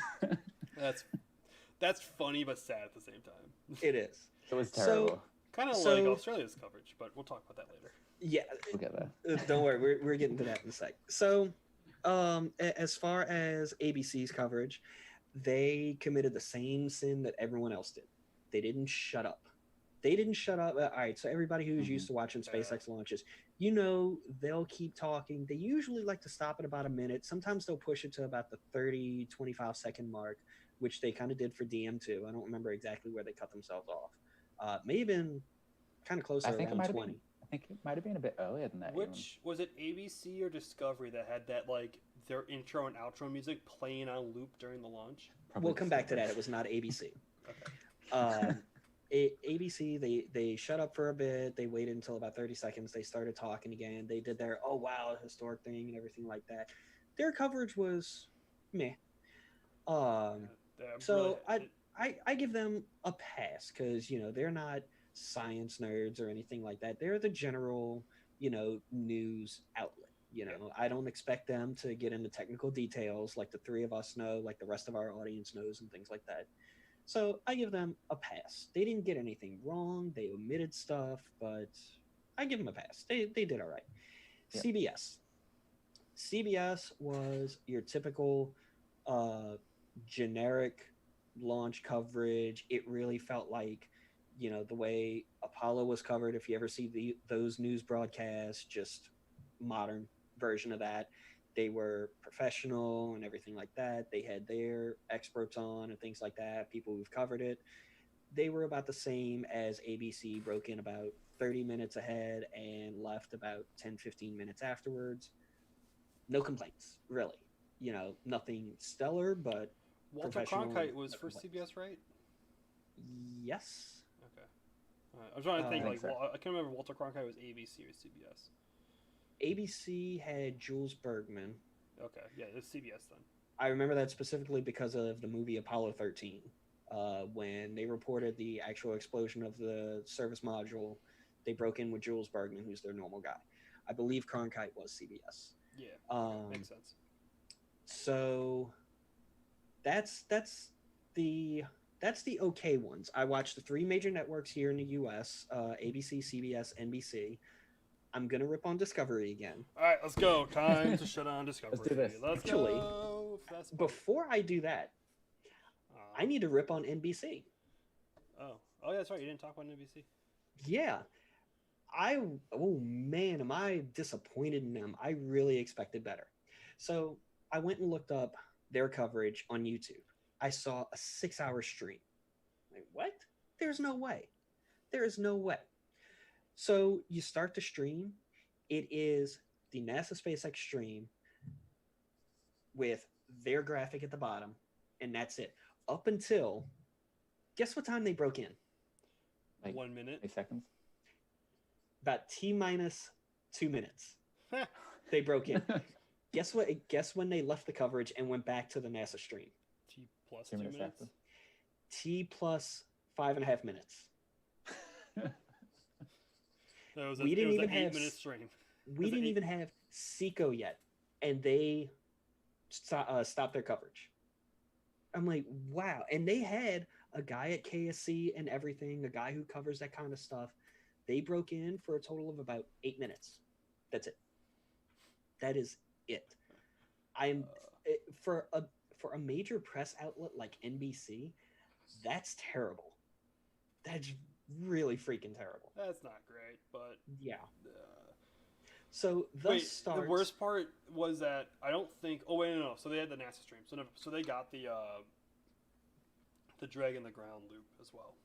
That's funny but sad at the same time. It is. It was terrible. Kind of like Australia's coverage, but we'll talk about that later. Yeah. We'll get there. Don't worry, we're getting to that in a sec. So, as far as ABC's coverage, they committed the same sin that everyone else did. They didn't shut up. All right, so everybody who's used to watching SpaceX launches, they'll keep talking. They usually like to stop at about a minute. Sometimes they'll push it to about the 30, 25 second mark, which they kind of did for DM2. I don't remember exactly where they cut themselves off. May have been kind of closer, around 20. I think it might have been a bit earlier than that. Which was it, ABC or Discovery that had that like their intro and outro music playing on loop during the launch? Probably We'll come back to Discovery. that. It was not ABC. Okay. ABC, they shut up for a bit. They waited until about 30 seconds. They started talking again. They did their, oh, wow, historic thing and everything like that. Their coverage was meh. So I give them a pass because, they're not science nerds or anything like that. They're the general, news outlet. I don't expect them to get into technical details like the three of us know, like the rest of our audience knows, and things like that. So I give them a pass. They didn't get anything wrong. They omitted stuff, but I give them a pass. They did all right. Yep. CBS was your typical generic launch coverage. It really felt like, the way Apollo was covered. If you ever see those news broadcasts, just modern version of that. They were professional and everything like that. They had their experts on and things like that, people who've covered it. They were about the same as ABC, broke in about 30 minutes ahead and left about 10, 15 minutes afterwards. No complaints, really. Nothing stellar, but Walter professional. Cronkite was for CBS, right? Yes. Okay. I'm trying to think. I think so. I can't remember. Walter Cronkite was ABC or CBS. ABC had Jules Bergman. Okay, yeah, it's CBS then. I remember that specifically because of the movie Apollo 13. When they reported the actual explosion of the service module, they broke in with Jules Bergman, who's their normal guy. I believe Cronkite was CBS. Yeah, makes sense. So that's the okay ones. I watched the three major networks here in the U.S. ABC, CBS, NBC. I'm gonna rip on Discovery again. All right, let's go. Time to shut on Discovery. Let's do this. Let's Actually, go. Fast before I do that, I need to rip on NBC. Oh, yeah, that's right. You didn't talk about NBC. Yeah. Oh man, am I disappointed in them. I really expected better. So I went and looked up their coverage on YouTube. I saw a 6-hour stream. Like, what? There's no way. There is no way. So you start the stream. It is the NASA SpaceX stream with their graphic at the bottom, and that's it. Up until, guess what time they broke in? Like 1 minute. 8 seconds. About T-minus 2 minutes. They broke in. Guess what? Guess when they left the coverage and went back to the NASA stream? T plus 2 2 minutes minutes. after. T plus 5.5 minutes. No, it was We didn't it was even an have 8-minute stream. We Was it didn't eight? even have Seco yet, and they stopped their coverage. I'm like, wow. And they had a guy at KSC and everything, a guy who covers that kind of stuff. They broke in for a total of about 8 minutes. That's it. That is it. For a major press outlet like NBC, that's terrible. That's really freaking terrible. That's not great, but Yeah. So the worst part was that I don't think. Oh wait, no. So they had the NASA stream. So they got the drag in the ground loop as well.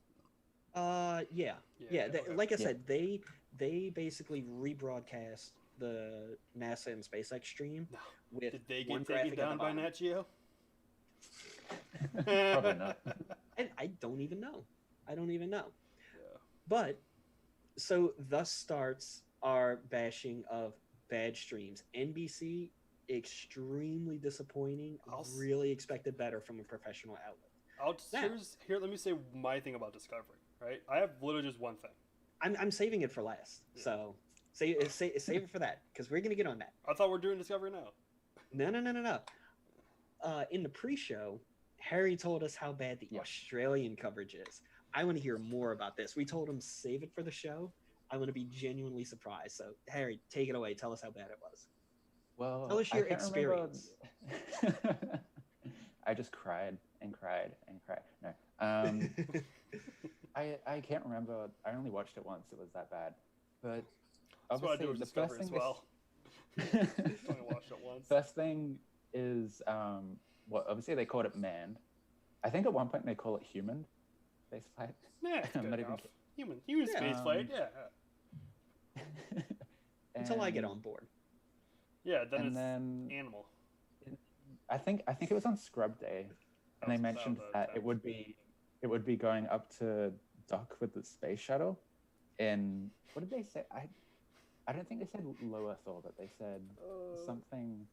Yeah. Okay. Like I said, they basically rebroadcast the NASA and SpaceX stream No. with Did they one get graphic taken at the down by bottom. Nat Geo? Probably not. And I don't even know. Yeah. But so thus starts our bashing of bad streams. NBC, extremely disappointing. Really expected better from a professional outlet. Here. Let me say my thing about Discovery. Right, I have literally just one thing. I'm saving it for last. Yeah. So save it for that because we're gonna get on that. I thought we're doing Discovery now. No. In the pre-show, Harry told us how bad the Australian coverage is. I want to hear more about this. We told him save it for the show. I want to be genuinely surprised. So Harry, take it away. Tell us how bad it was. Well, Tell us your I can't experience. remember- I just cried and cried and cried. No, I can't remember. I only watched it once. It was that bad. But That's what I do obviously with the Discovery first as thing well. is I only watched it once. first thing is obviously they called it manned. I think at one point they call it human spaceflight. Yeah, it's I'm good not even enough. Human space flight. Yeah. Until I get And- Mm. on board. Yeah. Then and it's then animal. I think it was on Scrub Day, and they mentioned that it would be going up to dock with the space shuttle. In what did they say? I don't think they said low Earth orbit. They said something.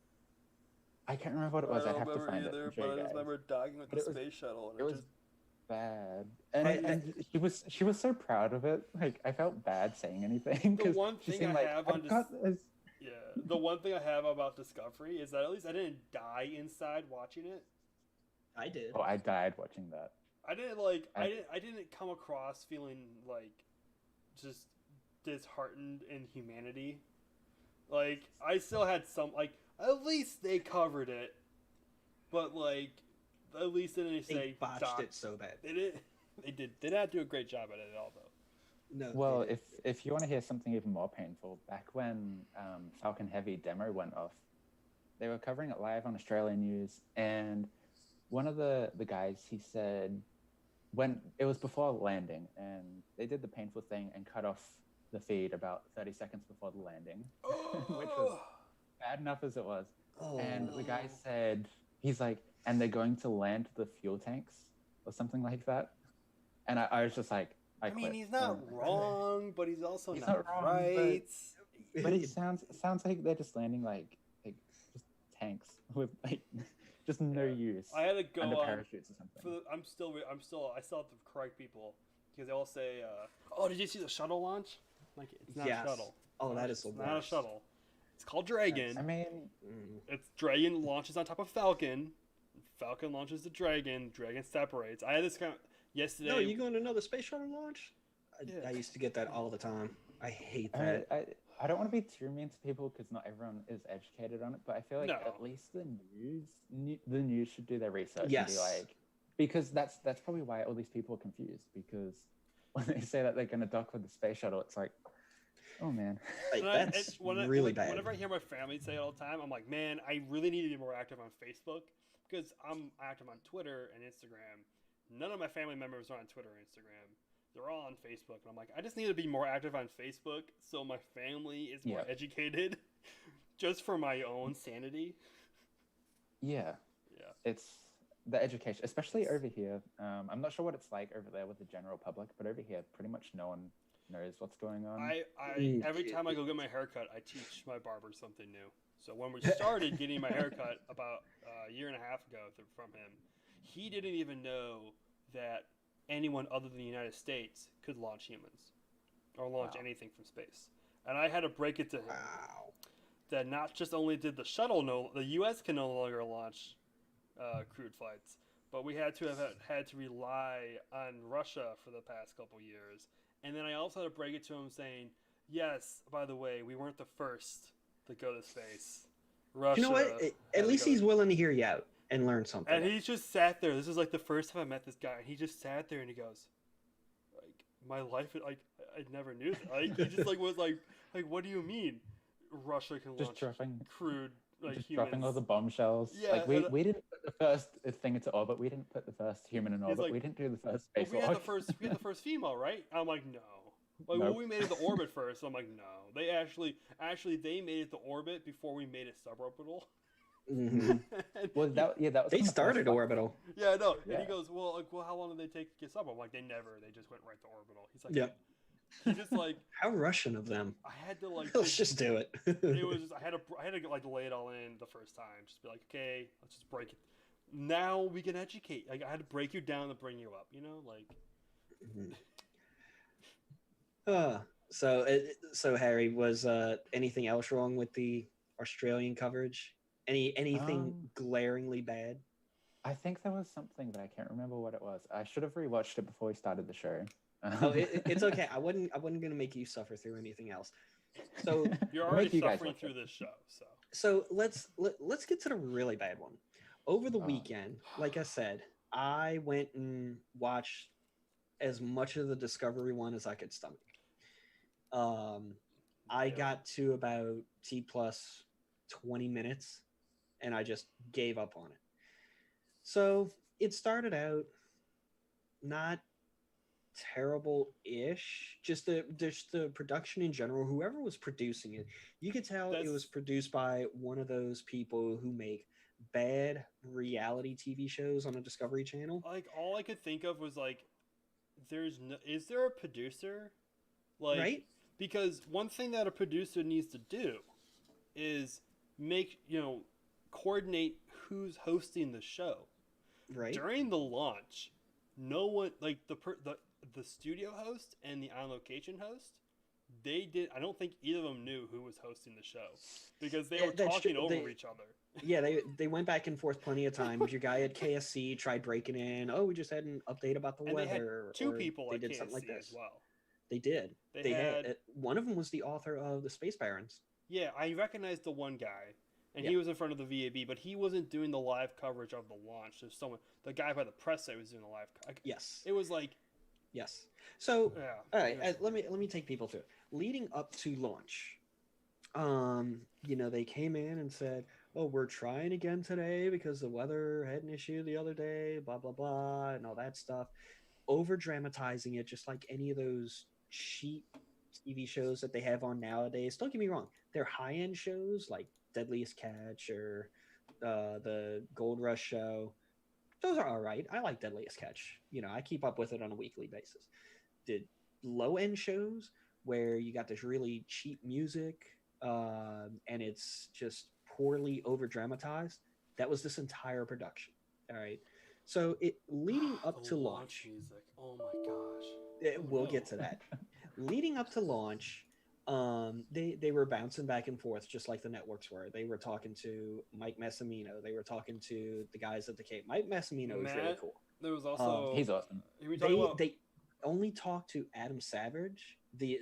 I can't remember what it was. I'd have to find it. But I just remember docking with the space shuttle. And it was bad, and she was so proud of it. Like I felt bad saying anything. The one thing I have on the one thing I have about Discovery is that at least I didn't die inside watching it. I did. Oh, I died watching that. I didn't I didn't come across feeling like just disheartened in humanity. Like I still had some like at least they covered it, but like at least they didn't say they botched it so bad. They did. They did. They did not do a great job at it at all, though. No. Well, if you want to hear something even more painful, back when Falcon Heavy demo went off, they were covering it live on Australian News, and one of the guys, he said, when it was before landing, and they did the painful thing and cut off the feed about 30 seconds before the landing, which was bad enough as it was. And the guy said, he's like, and they're going to land the fuel tanks or something like that. And I was just like, I mean, he's not wrong, but he's also not wrong, right. But it sounds like they're just landing like just tanks with like just no use. I had to go under on parachutes or something. I still have to correct people because they all say, "Oh, did you see the shuttle launch?" Like it's not a shuttle. Oh, that is the worst. worst. Not a shuttle. It's called Dragon. I mean, it's Dragon launches on top of Falcon. Falcon launches the Dragon. Dragon separates. I had this kind of yesterday. No, you going to another space shuttle launch? I used to get that all the time. I hate that. I don't want to be too mean to people because not everyone is educated on it, but I feel like at least the news should do their research and be like, because that's probably why all these people are confused, because when they say that they're going to dock with the space shuttle, it's like, oh man, like, that's really bad. Whenever I hear my family say it all the time, I'm like, man, I really need to be more active on Facebook because I'm active on Twitter and Instagram. None of my family members are on Twitter or Instagram. They're all on Facebook. And I'm like, I just need to be more active on Facebook so my family is more educated just for my own sanity. Yeah. It's the education, especially over here. I'm not sure what it's like over there with the general public, but over here, pretty much no one knows what's going on. Every time I go get my haircut, I teach my barber something new. So when we started getting my haircut about a year and a half ago from him, he didn't even know that anyone other than the United States could launch humans or launch anything from space. And I had to break it to him that not just only did the U.S. can no longer launch crewed flights, but we had to rely on Russia for the past couple years. And then I also had to break it to him saying, yes, by the way, we weren't the first to go to space. Russia. You know what? At least he's willing to hear you out and learn something. And he just sat there. This is like the first time I met this guy. And he just sat there and he goes, like, my life, like, I never knew that. Like, he just, like, was like, what do you mean Russia can launch crewed, like, just humans? dropping all the bombshells. Yeah, like, we didn't put the first thing into orbit. We didn't put the first human in orbit. Like, we didn't do the first space we had the first female, right? I'm like, no. Like, well, we made it to orbit first. I'm like, no. They actually they made it to orbit before we made it suborbital. Mm-hmm. Well, that was they started orbital. Yeah, no. And he goes, well, how long did they take to get suborbital? I'm like, they never. They just went right to orbital. He's like, He just like how Russian of them. I had to like let's just do it. It was just I had to like lay it all in the first time. Just be like, okay, let's just break it. Now we can educate. Like I had to break you down to bring you up. You know, like. So Harry, was anything else wrong with the Australian coverage? Anything glaringly bad? I think there was something, but I can't remember what it was. I should have rewatched it before we started the show. It's okay. I wasn't gonna make you suffer through anything else. So you're already suffering through this show. So let's get to the really bad one. Over the weekend, like I said, I went and watched as much of the Discovery one as I could stomach. I got to about T plus 20 minutes and I just gave up on it. So it started out not terrible-ish, just the production in general. Whoever was producing it, you could tell it was produced by one of those people who make bad reality TV shows on a Discovery Channel. Like all I could think of was like, is there a producer? Like, Right? because one thing that a producer needs to do is coordinate who's hosting the show. Right? During the launch, no one, like the studio host and the on location host, I don't think either of them knew who was hosting the show because they were talking over each other. Yeah, they went back and forth plenty of times. Your guy at KSC tried breaking in. Oh, we just had an update about the And weather. they had two people they at did KSC something like this as well. They did. They had one of them was the author of the Space Barons. Yeah, I recognized the one guy, and Yeah. he was in front of the VAB, but he wasn't doing the live coverage of the launch. There's the guy by the press site was doing the live. Yes. It was like. Yes. So, Yeah. all right, let me take people through it. Leading up to launch, they came in and said, "Oh, we're trying again today because the weather had an issue the other day, blah blah blah, and all that stuff." Over dramatizing it, just like any of those cheap TV shows that they have on nowadays. Don't get me wrong; they're high end shows like Deadliest Catch or the Gold Rush show. Those are all right. I like Deadliest Catch. I keep up with it on a weekly basis. The low end shows where you got this really cheap music and it's just poorly over dramatized. That was this entire production. All right. So leading up to launch music. Oh my gosh. We'll get to that. Leading up to launch, they were bouncing back and forth just like the networks were. They were talking to Mike Massimino. They were talking to the guys at the Cape. Mike Massimino is really cool. There was also he's awesome. They only talked to Adam Savage, the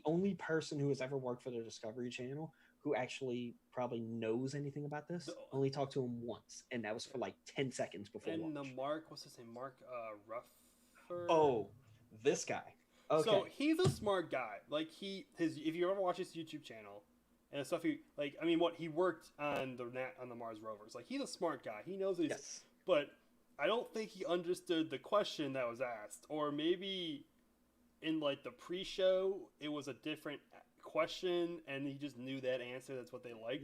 only person who has ever worked for the Discovery Channel who actually probably knows anything about this. Only talked to him once, and that was for like 10 seconds before launch. And what's his name? Mark Rufford. Oh, this guy. Okay. So he's a smart guy. Like if you ever watch his YouTube channel and stuff, he worked on the Mars rovers. Like he's a smart guy. He knows yes. But I don't think he understood the question that was asked, or maybe in like the pre-show it was a different question and he just knew that answer. That's what they liked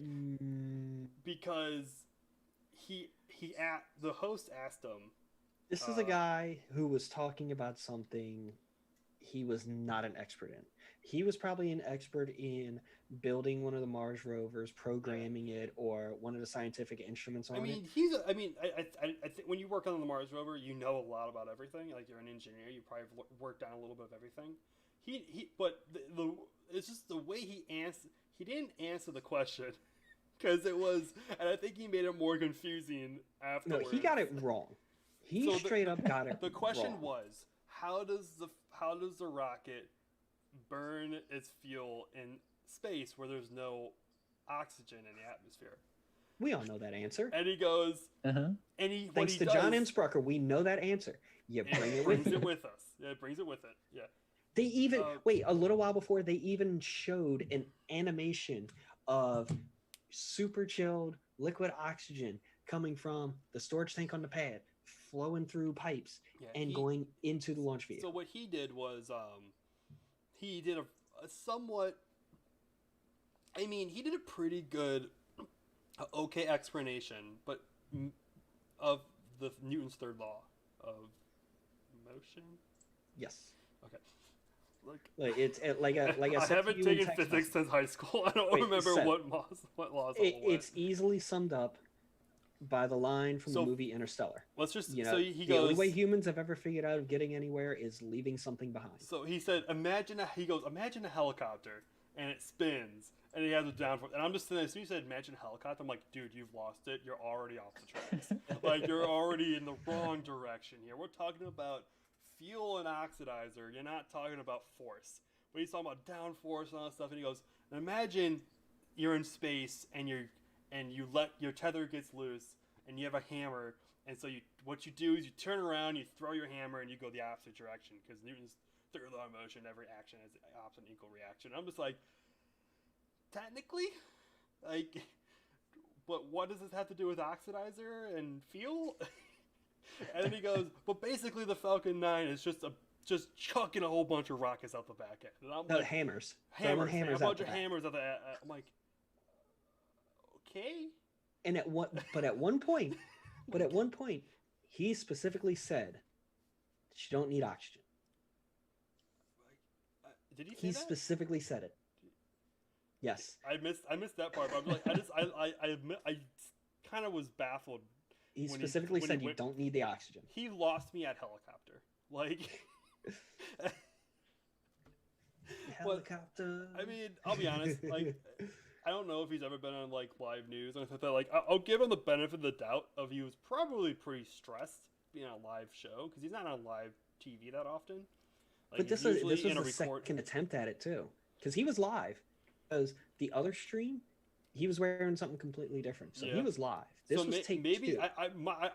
because the host asked him. This is a guy who was talking about something he was not an expert in. He was probably an expert in building one of the Mars rovers, programming it, or one of the scientific instruments on it. I think when you work on the Mars rover, you know a lot about everything. Like you're an engineer, you probably have worked on a little bit of everything. But it's just the way he answered. He didn't answer the question because it was, and I think he made it more confusing afterwards. No, he got it wrong. Straight up got it. The question wrong. was, how does the rocket burn its fuel in space where there's no oxygen in the atmosphere? We all know that answer. And he goes, thanks to John Insprucker, we know that answer. You bring it with it with us. Yeah, it brings it with it. Yeah. They even a little while before they even showed an animation of super chilled liquid oxygen coming from the storage tank on the pad, flowing through pipes and going into the launch vehicle. So what he did was he did a somewhat, he did a pretty good okay explanation, but of the Newton's third law of motion. Yes. Okay. I said, I haven't taken physics since high school. I don't remember what laws. It's easily summed up by the line from the movie Interstellar. Let's just he goes, the only way humans have ever figured out of getting anywhere is leaving something behind. So he said, imagine a helicopter and it spins and he has a downforce. And I'm just saying, as soon as you said imagine a helicopter, I'm like, dude, you've lost it. You're already off the tracks. Like you're already in the wrong direction here. We're talking about fuel and oxidizer. You're not talking about force. But he's talking about downforce and all that stuff. And he goes, imagine you're in space and you let your tether gets loose and you have a hammer, and so what you do is you turn around, you throw your hammer, and you go the opposite direction because Newton's third law of motion, every action has the opposite and equal reaction. I'm just like, technically, but what does this have to do with oxidizer and fuel? And then he goes, but basically the Falcon 9 is just chucking a whole bunch of rockets out the back end. And I'm like, hammers. A bunch of hammers out the I'm like, okay. And at one point, he specifically said that you don't need oxygen. Did he say He that? specifically said it. Yes. I missed that part. But I'm like, I kind of was baffled. He specifically said you don't need the oxygen. He lost me at helicopter. Like, helicopter. I mean, I'll be honest. Like, I don't know if he's ever been on like live news or anything like that. Like, I'll give him the benefit of the doubt of he was probably pretty stressed being on a live show because he's not on live TV that often. Like, but this was the second attempt at it too, because he was live. Because the other stream, he was wearing something completely different, so he was live. This was take maybe two.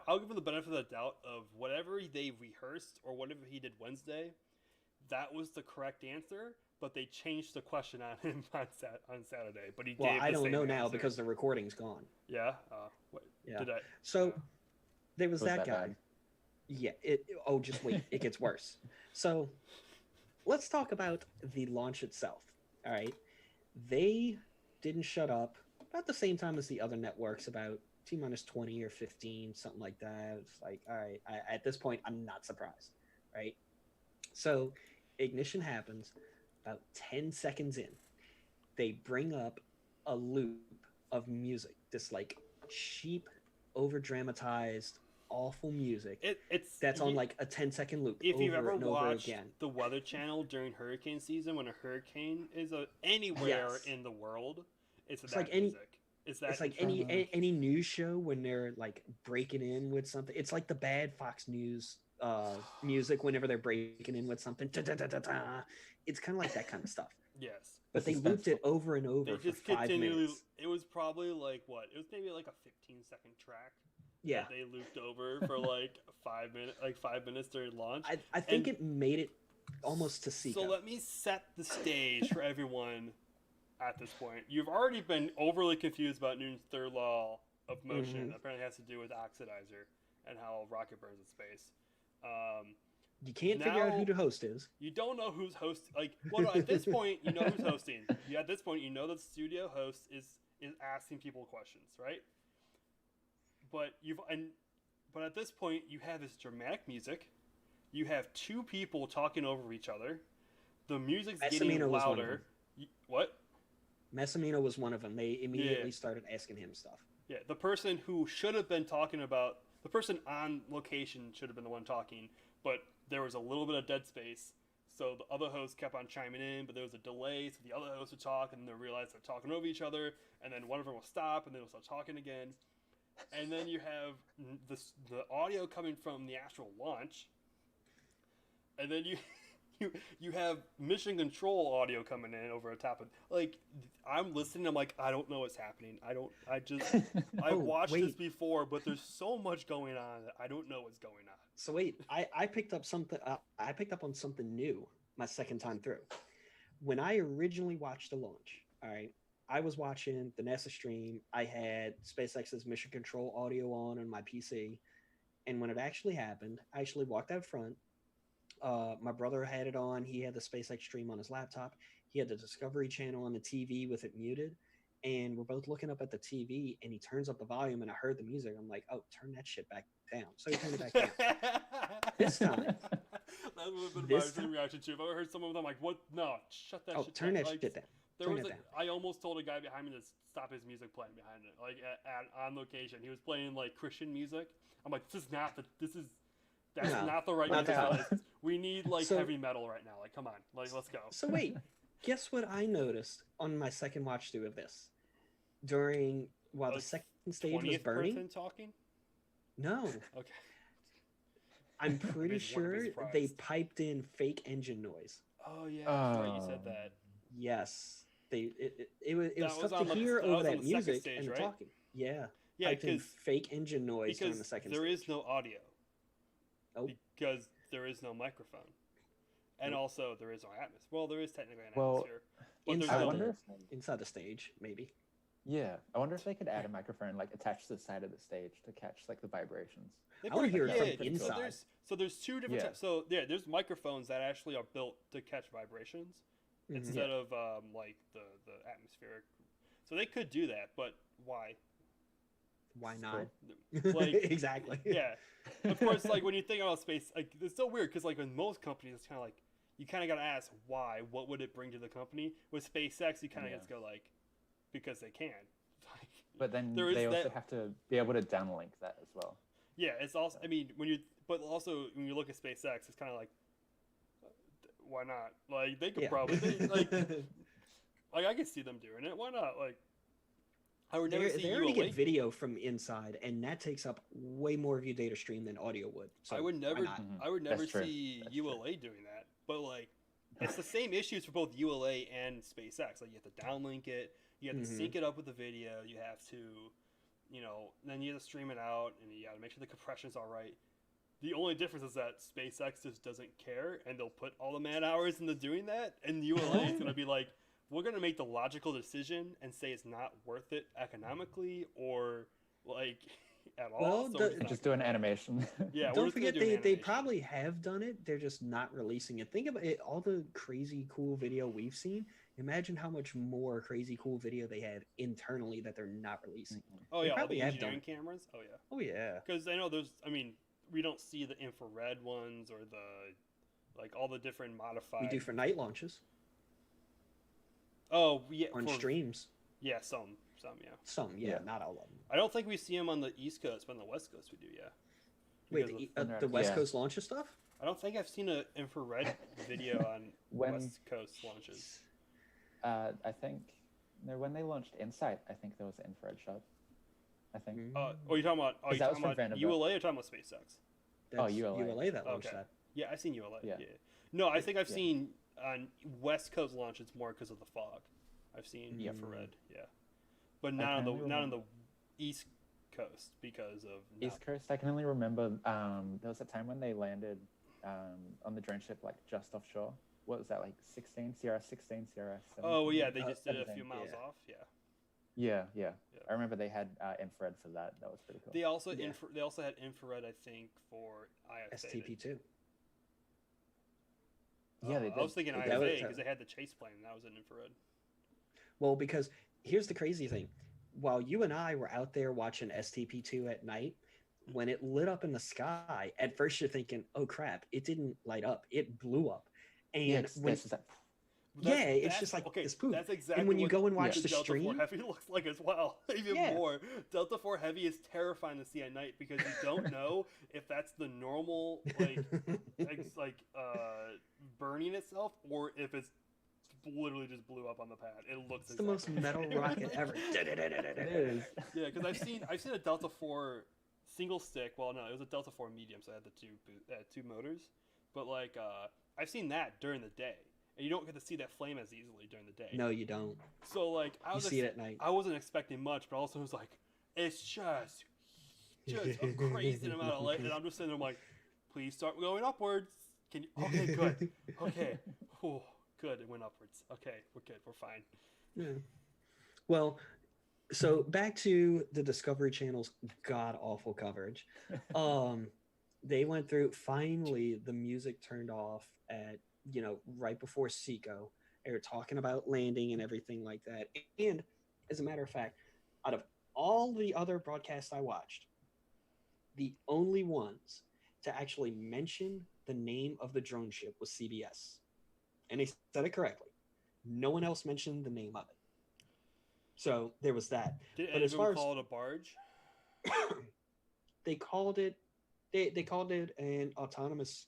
I'll give him the benefit of the doubt of whatever they rehearsed or whatever he did Wednesday, that was the correct answer. But they changed the question on him on Saturday. But he gave I don't know answer. now because the recording's gone. Yeah. Yeah. So there was that guy. Bad? Yeah. Just wait. It gets worse. So let's talk about the launch itself. All right. They didn't shut up about the same time as the other networks, about T-minus 20 or 15, something like that. It's like, all right, at this point, I'm not surprised, right? So ignition happens about 10 seconds in. They bring up a loop of music, this like cheap, over-dramatized, awful music that's on like a 10-second loop. If you've ever and watched again. the Weather Channel during hurricane season, when a hurricane is anywhere in the world, it's that like music. It's like any news show when they're like breaking in with something. It's like the bad Fox News music whenever they're breaking in with something. It's kind of like that kind of stuff. Yes. But they looped it over and over for 5 minutes. It was probably like what? It was maybe like a 15-second track. Yeah. That they looped over for like 5 minutes during launch. I think it made it almost to Seco. So let me set the stage for everyone at this point. You've already been overly confused about Newton's third law of motion. Mm-hmm. Apparently has to do with oxidizer and how a rocket burns in space. You can't figure out who the host is. You don't know who's hosting. At this point, you know who's hosting. At this point, you know that the studio host is asking people questions, right? But at this point, you have this dramatic music. You have two people talking over each other. The music's getting louder. What? Massimino was one of them. They immediately started asking him stuff. Yeah, the person who should have been talking about the person on location should have been the one talking, but there was a little bit of dead space, so the other host kept on chiming in, but there was a delay, so the other host would talk, and then they realized they're talking over each other, and then one of them will stop, and then they'll start talking again, and then you have the audio coming from the actual launch, and then you have mission control audio coming in over the top of, like, I'm listening, I'm like, I don't know what's happening. I've watched this before, but there's so much going on that I don't know what's going on. So wait, I picked up something. I picked up on something new my second time through. When I originally watched the launch, all right, I was watching the NASA stream. I had SpaceX's mission control audio on my PC, and when it actually happened, I actually walked out front. My brother had it on. He had the SpaceX stream on his laptop. He had the Discovery Channel on the TV with it muted. And we're both looking up at the TV, and he turns up the volume, and I heard the music. I'm like, oh, turn that shit back down. So he turned it back down. This time. That would have been my same reaction, too. If I heard someone, I'm like, what? No, shut that shit down. Turn that shit down. I almost told a guy behind me to stop his music playing behind it, like on location. He was playing like Christian music. I'm like, that's not the right music. We need heavy metal right now. Like, come on, like, let's go. So wait, guess what I noticed on my second watch through of this? While the second stage was burning. Person talking? No. Okay. I'm pretty sure they piped in fake engine noise. Oh yeah, that's right. You said that. Yes, it was tough to hear over that music stage, and right? talking. Yeah, because fake engine noise on the second. There stage. is no audio. Oh. Because there is no microphone, and also there is no atmosphere. Well, there is technically an atmosphere, but inside the stage, maybe. Yeah, I wonder if they could add a microphone like attached to the side of the stage to catch like the vibrations. I want to hear it from inside. So there's two different types. So there's microphones that actually are built to catch vibrations instead of like the atmospheric. So they could do that, but why? Why It's not? cool. Like, Exactly. Yeah, of course. Like when you think about space, like it's so weird because like with most companies, it's kind of like you kind of got to ask why. What would it bring to the company? With SpaceX, you kind of Yeah. just go like because they can. Like, But then there is they also that. have to be able to downlink that as well. Yeah, it's also. I mean, but also when you look at SpaceX, it's kind of like why not? Like they could Yeah. probably like I could see them doing it. Why not? Like I would never see They ULA. already get video from inside, and that takes up way more of your data stream than audio would. So I would why never. not? I would never That's true. see That's true. ULA doing that. But like, it's the same issues for both ULA and SpaceX. Like you have to downlink it, you have to Mhm. sync it up with the video, you have to, then you have to stream it out, and you got to make sure the compression's all right. The only difference is that SpaceX just doesn't care, and they'll put all the man hours into doing that, and ULA is gonna be like, we're gonna make the logical decision and say it's not worth it economically or like at all. Well, So the- we're just not Just do gonna an do it. animation. Yeah, we're Don't just gonna forget do an they animation. probably have done it. They're just not releasing it. Think about it. All the crazy cool video we've seen. Imagine how much more crazy cool video they have internally that they're not releasing. Oh They yeah, all probably the have done engineering cameras. Oh yeah, Oh yeah. because I know there's. I mean, we don't see the infrared ones or the like all the different modified. We do for night launches Oh yeah, on for, streams. yeah, some yeah. Some, yeah, Yeah. not all of them. I don't think we see them on the East Coast, but on the West Coast we do. Yeah. Wait, Because the West Yeah. Coast launches stuff? I don't think I've seen an infrared video on When- West Coast launches. I think when they launched Insight, I think there was an infrared shot. I think. Oh, you talking about? Oh, you That was talking from about Vanderbilt. ULA or talking about SpaceX? That's ULA. that launched Okay. that. Yeah, I've seen ULA. Yeah. Yeah. No, I think I've Yeah. seen on West Coast launches more because of the fog. I've seen Yeah. infrared. Yeah, but I not on can the only not on remember- the East Coast because of East Coast, I can only remember there was a time when they landed on the drone ship like just offshore. What was that, like 16, CRS 16, CRS 17? Oh well, yeah, they just did it a 17, few miles yeah. off. Yeah. Yeah. Yeah. I remember they had infrared for that. That was pretty cool. They also Yeah. they also had infrared, I think, for IFA. STP2. Yeah, they I was did. thinking That was- IFA because they had the chase plane. That was an infrared. Well, because here's the crazy thing. While you and I were out there watching STP2 at night, when it lit up in the sky, at first you're thinking, oh crap, it didn't light up. It blew up. And Yeah, 'cause when, this is that- Yeah, it's that's- just like okay, this poof. That's exactly. and when you what go and watch the the Delta 4 stream, Heavy looks like as well. Even Yeah. more. Delta 4 Heavy is terrifying to see at night because you don't know if that's the normal burning itself or if it's literally just blew up on the pad. It looks it's the most metal rocket ever. It is. Yeah, because I've seen a Delta 4 single stick. Well, no, it was a Delta 4 medium, so I had the two motors. But like, I've seen that during the day, and you don't get to see that flame as easily during the day. No, you don't. So like, You see it at night. I wasn't expecting much, but also it was like, it's just a crazy amount of light, and I'm just sitting there like, please start going upwards. Can you? Okay, good. Okay, oh, good. It went upwards. Okay, we're good. We're fine. Yeah. Well, so back to the Discovery Channel's god awful coverage. They went through, finally the music turned off at, right before Seco. They were talking about landing and everything like that. And as a matter of fact, out of all the other broadcasts I watched, the only ones to actually mention the name of the drone ship was CBS. And they said it correctly. No one else mentioned the name of it. So there was that. Did But as anyone far as- call it a barge? They called it an autonomous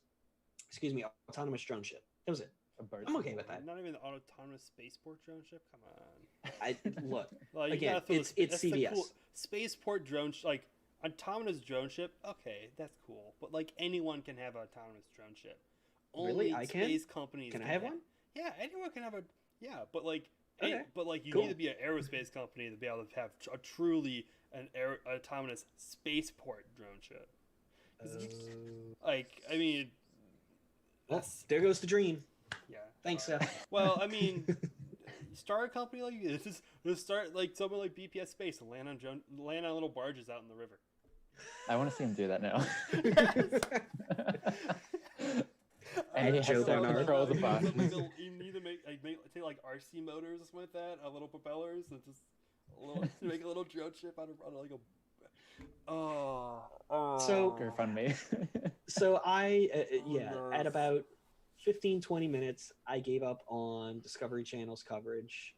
drone ship. That was it. A bird. I'm okay with that. Not even the autonomous spaceport drone ship. Come on. I look. Like, you Again, gotta throw it's that's the CBS. Spaceport drone like autonomous drone ship. Okay, that's cool. But like anyone can have an autonomous drone ship. Really? Only I can? space companies Can I have one? Yeah, anyone can have a. Yeah, but like, Okay, you cool. need to be an aerospace company to be able to have a truly autonomous spaceport drone ship. 'Cause like, I mean, Well, that's- there goes the dream. yeah. Thanks, Seth. Well, I mean, start a company like this. Just start like something like BPS Space and land on little barges out in the river. I want to see him do that now. And and he has Joe to Bernard. control the bus. You need to make take like RC motors or something like that, little propellers, and just make a little drone ship out of like a. So- Go fund me. So I, Oh, at no. about 15, 20 minutes, I gave up on Discovery Channel's coverage.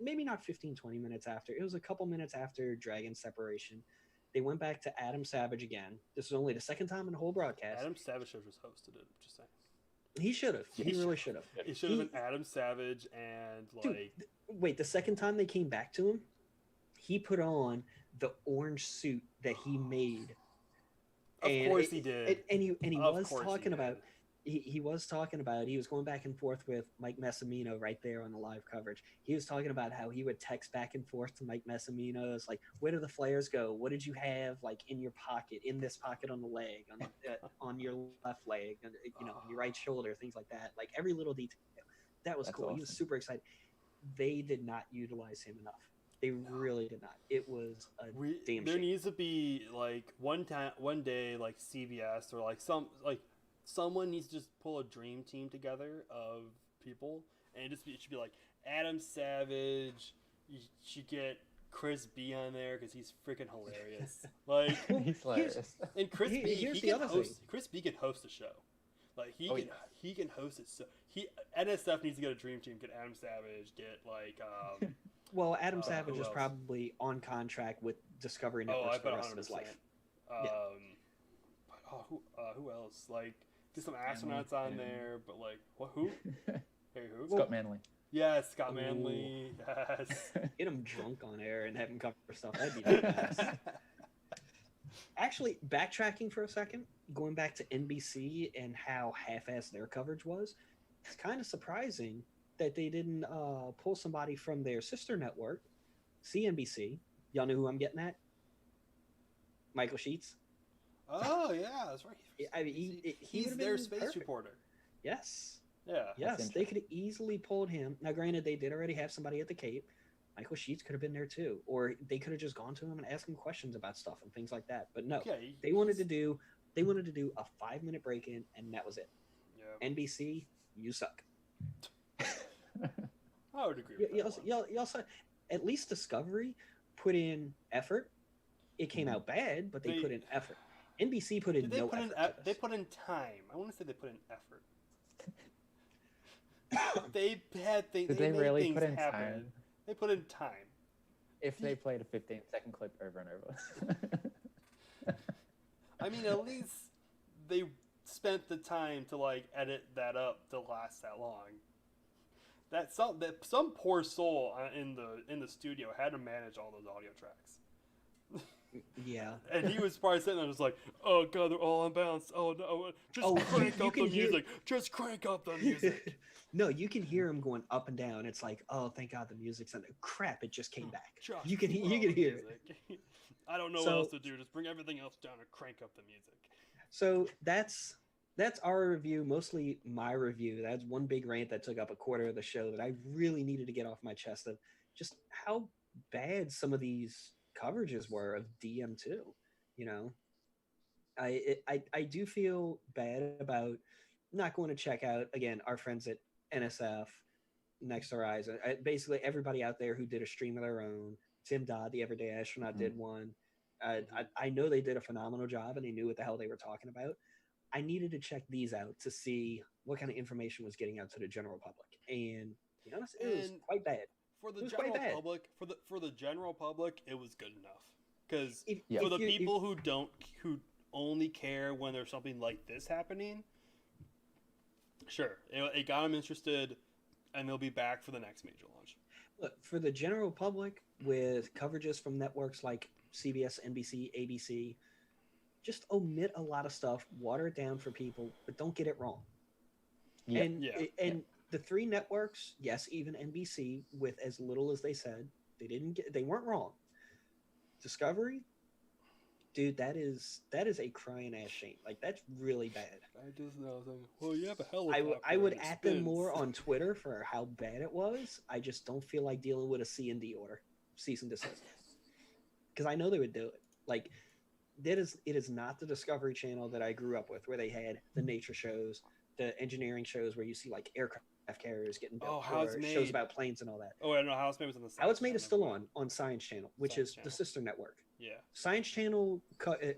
Maybe not 15, 20 minutes after. It was a couple minutes after Dragon's separation. They went back to Adam Savage again. This is only the second time in the whole broadcast. Adam Savage should have just hosted it. Just saying. He should have. He really should have. It should have been Adam Savage and Dude, like. Wait, the second time they came back to him, he put on the orange suit that he made. Of course he did. And he Of was course he talking did. about he was talking about he was going back and forth with Mike Messamino right there on the live coverage. He was talking about how he would text back and forth to Mike Messamino. It's like, where do the flares go? What did you have like in your pocket, in this pocket on the leg, on your left leg, on your right shoulder, things like that. Like every little detail. That was That's cool. He was awesome. super excited. They did not utilize him enough. They really did not. It was a damn There shame. needs to be like one day like CBS or like someone needs to just pull a dream team together of people, and it should be like Adam Savage. You should get Chris B on there because he's freaking hilarious. Like, He's hilarious. and Chris B, here's he the can other host. thing. Chris B can host a show. Like Oh, he can host it. So NSF needs to get a dream team. Get Adam Savage. Get like Well, Adam who Savage is else? probably on contract with Discovery Oh, Networks I for the bet rest of his 100%. life. Who else? Like, get some Manley, astronauts on and- there, but like, what? Who? Hey, who? Scott Manley. Yes, Scott Manley. Yes. Get him drunk on air and have him cover stuff. That'd be the best. Actually, backtracking for a second, going back to NBC and how half-assed their coverage was, it's kind of surprising that they didn't pull somebody from their sister network, CNBC. Y'all know who I'm getting at? Michael Sheets. Oh yeah, that's right. I mean, he He's would've their been space perfect. reporter. Yes. Yeah. Yes, they could have easily pulled him. Now, granted, they did already have somebody at the Cape. Michael Sheets could have been there too, or they could have just gone to him and asked him questions about stuff and things like that. But no, Okay. they wanted to do a 5-minute break-in, and that was it. Yeah. NBC, you suck. I would agree with that. You also, at least Discovery put in effort. It came out bad, but they They- put in effort. NBC put in Did they no put in? effort. to They this. put in time. I want to say they put in effort. They had things. Did they they made really things put in happen. time? They put in time. If they played a 15-second clip over and over. I mean, at least they spent the time to like edit that up to last that long. That some poor soul in the studio had to manage all those audio tracks. Yeah. And he was probably sitting there just like, oh god, they're all unbalanced. Oh no, just crank you up the can hear- music. Just crank up the music. No, you can hear him going up and down. It's like, oh, thank God the music's on. Crap, it just came back. Just You can slow hear the it. music. I don't know what So- else to do. Just bring everything else down and crank up the music. So that's our review, mostly my review. That's one big rant that took up a quarter of the show that I really needed to get off my chest of just how bad some of these coverages were of DM2. You know, I do feel bad about not going to check out again our friends at NSF, Next Horizon. Basically, everybody out there who did a stream of their own. Tim Dodd, the Everyday Astronaut, did one. I know they did a phenomenal job and they knew what the hell they were talking about. I needed to check these out to see what kind of information was getting out to the general public, and to be honest, it was And quite bad. For the It was quite general bad. public, for the general public, it was good enough. Because Yeah. for the If you- people who only care when there's something like this happening, sure, it got them interested, and they'll be back for the next major launch. Look, for the general public, with coverages from networks like CBS, NBC, ABC, just omit a lot of stuff, water it down for people, but don't get it wrong. Yeah. And the three networks, yes, even NBC, with as little as they said, they weren't wrong. Discovery, dude, that is a crying ass shame. Like, that's really bad. I just know, well, you have a helicopter. I would and it at them spins. more on Twitter for how bad it was. I just don't feel like dealing with a C&D order, cease and desist, because I know they would do it. Like, it is not the Discovery Channel that I grew up with, where they had the nature shows, the engineering shows where you see like aircraft carriers getting built, Oh, How It's or Made. shows about planes and all that. Oh, I know How It's Made was on the. How It's Made Science is still Channel. on Science Channel, which Science is Channel. the sister network. Yeah. Science Channel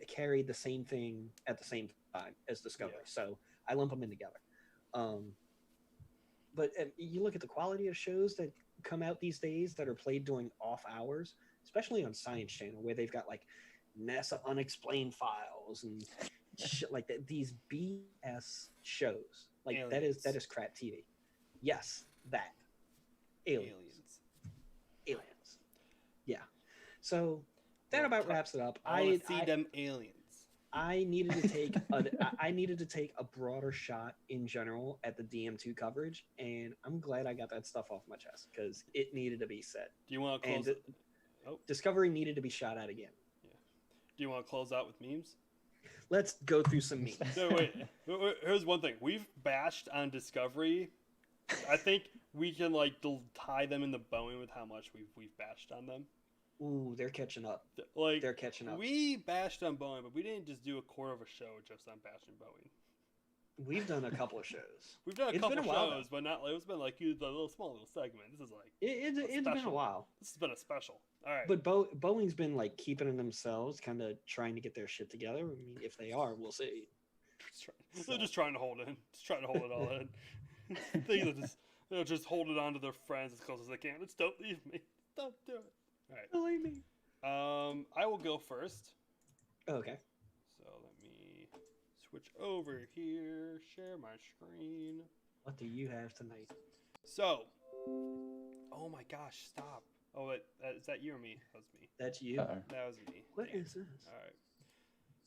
carried the same thing at the same time as Discovery, Yeah. so I lump them in together. But you look at the quality of shows that come out these days that are played during off hours, especially on Science Channel, where they've got like NASA Unexplained Files and shit like that. These BS shows, like Aliens. that is crap TV. Yes, that aliens. Yeah. So that about wraps it up. I want to see them aliens. I needed to take I needed to take a broader shot in general at the DM2 coverage, and I'm glad I got that stuff off my chest because it needed to be said. Do you want to close? Discovery needed to be shot at again. Yeah. Do you want to close out with memes? Let's go through some memes. No, wait. Here's one thing. We've bashed on Discovery. I think we can like tie them in the Boeing with how much we've bashed on them. Ooh, they're catching up. Like they're catching up. We bashed on Boeing, but we didn't just do a quarter of a show just on bashing Boeing. We've done a couple of shows. We've done a couple of shows, but not like it's been like the small little segment. This is like it's been a while. This has been a special. All right. But Boeing's been like keeping it themselves, kind of trying to get their shit together. I mean, if they are, we'll see. They're just trying to hold it in. Just trying to hold it all in. They'll just hold it on to their friends as close as they can. Just don't leave me. Don't do it. All right. Don't leave me. I will go first. Okay. So let me switch over here, share my screen. What do you have tonight? So, oh my gosh, stop. Oh, wait, is that you or me? That was me. That's you. Uh-oh. That was me. What is this? All right.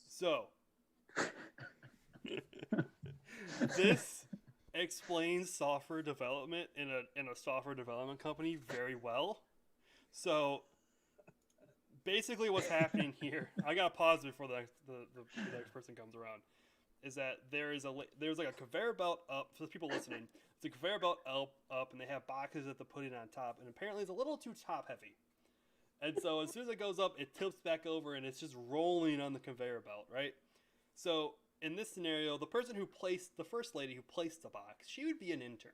So, this explains software development in a software development company very well. So, basically what's happening here, I gotta pause before the next person comes around, is that there's like a conveyor belt up, for the people listening, it's a conveyor belt up and they have boxes that they're putting on top, and apparently it's a little too top heavy. And so as soon as it goes up, it tips back over and it's just rolling on the conveyor belt, right? So in this scenario, the first lady who placed the box, she would be an intern.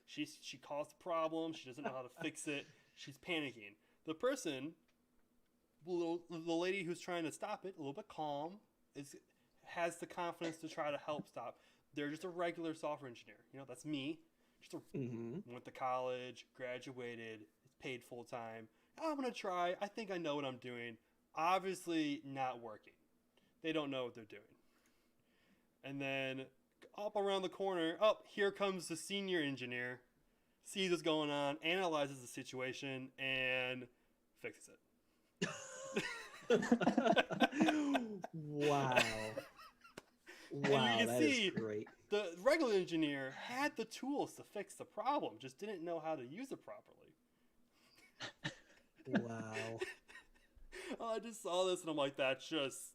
She caused the problem, she doesn't know how to fix it, she's panicking. The lady who's trying to stop it, a little bit calm, has the confidence to try to help stop. They're just a regular software engineer. You know, that's me. Went to college, graduated, paid full time. I'm going to try. I think I know what I'm doing. Obviously not working. They don't know what they're doing. And then up around the corner, here comes the senior engineer, sees what's going on, analyzes the situation, and fixes it. Wow. And you can that see is great. the regular engineer had the tools to fix the problem, just didn't know how to use it properly. Wow. I just saw this and I'm like, that just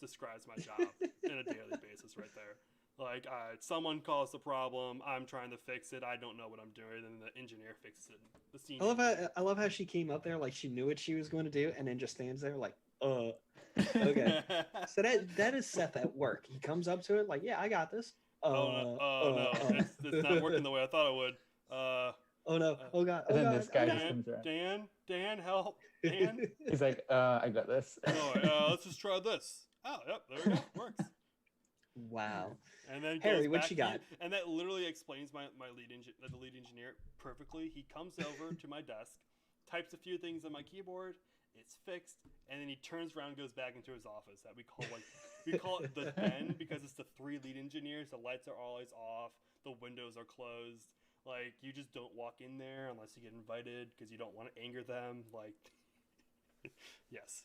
describes my job on a daily basis right there. Like, someone caused the problem, I'm trying to fix it, I don't know what I'm doing, and the engineer fixes it. The senior I love how she came up there like she knew what she was going to do, and then just stands there like, okay. So that is Seth at work. He comes up to it like, yeah, I got this. No, it's not working the way I thought it would. Oh no! Oh god! And then this guy just comes Dan, around. help! Dan. He's like, I got this. No, let's just try this. Oh, yep, there we go. Works. Wow. And then Harry, what you got? And that literally explains the lead engineer perfectly. He comes over to my desk, types a few things on my keyboard. It's fixed, and then he turns around and goes back into his office. That we call it the den because it's the 3 lead engineers. The lights are always off. The windows are closed. Like, you just don't walk in there unless you get invited because you don't want to anger them. Like, yes.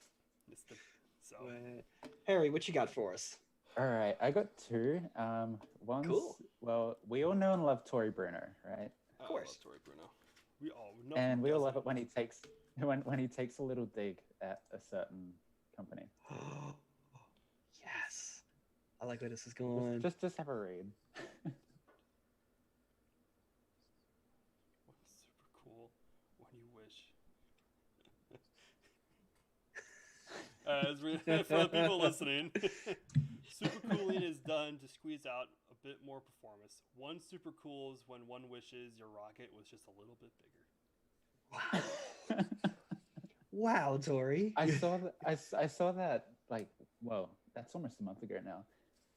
Harry, what you got for us? All right, I got 2. One's, cool. Well, we all know and love Tory Bruno, right? Of course. I love Tory Bruno. We all know. And we all love it when he takes a little dig at a certain company. Yes. I like where this is going. Just have a read. Super cool when you wish. For the people listening, super cooling is done to squeeze out a bit more performance. One super cool is when one wishes your rocket was just a little bit bigger. Wow. Wow, Tori. I saw that. I saw that like, well, that's almost a month ago now,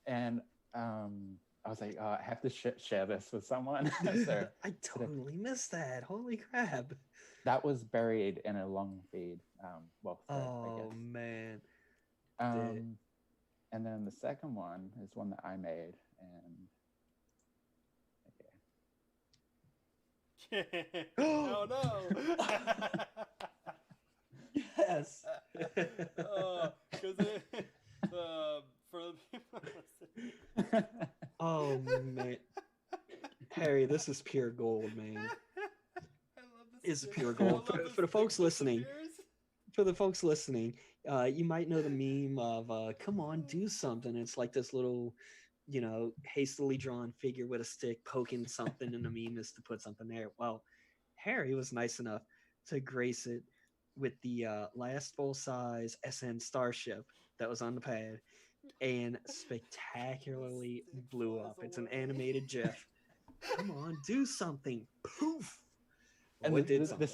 and I was like, oh, I have to share this with someone. So I totally missed that. Holy crap. that was buried in a long feed. Well, thread, I Oh guess. man. And then the second one is one that I made, and Oh no! Yes. Because for the people listening. Oh man. Harry, this is pure gold, man. I love this. It's pure gold. For the folks listening, you might know the meme of "Come on, do something." It's like this little, hastily drawn figure with a stick poking something, and the meme is to put something there. Well, Harry was nice enough to grace it with the last full size SN Starship that was on the pad, and spectacularly blew up. It's an animated GIF. Come on, do something! Poof. and It did the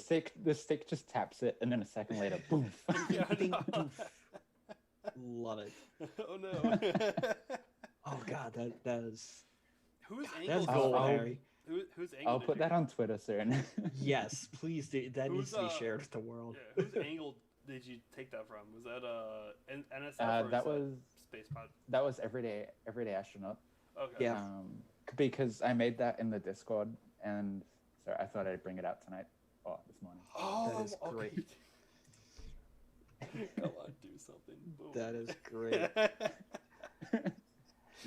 stick just taps it, and then a second later, boom. Yeah, Ding, no. poof. Love it. Oh no. Oh god, that is Whose that's angle? gold, I'll- Harry. Whose angle? I'll did put you that on Twitter soon. Yes, please do. That needs Who's, to be shared with the world. Yeah, whose angle did you take that from? Was that NSF or that was Space Pod? that was everyday astronaut. Okay. Yeah. Because I made that in the Discord, and so I thought I'd bring it out tonight or this morning. Oh, That is okay. great. Come on, do something. Boom. That is great.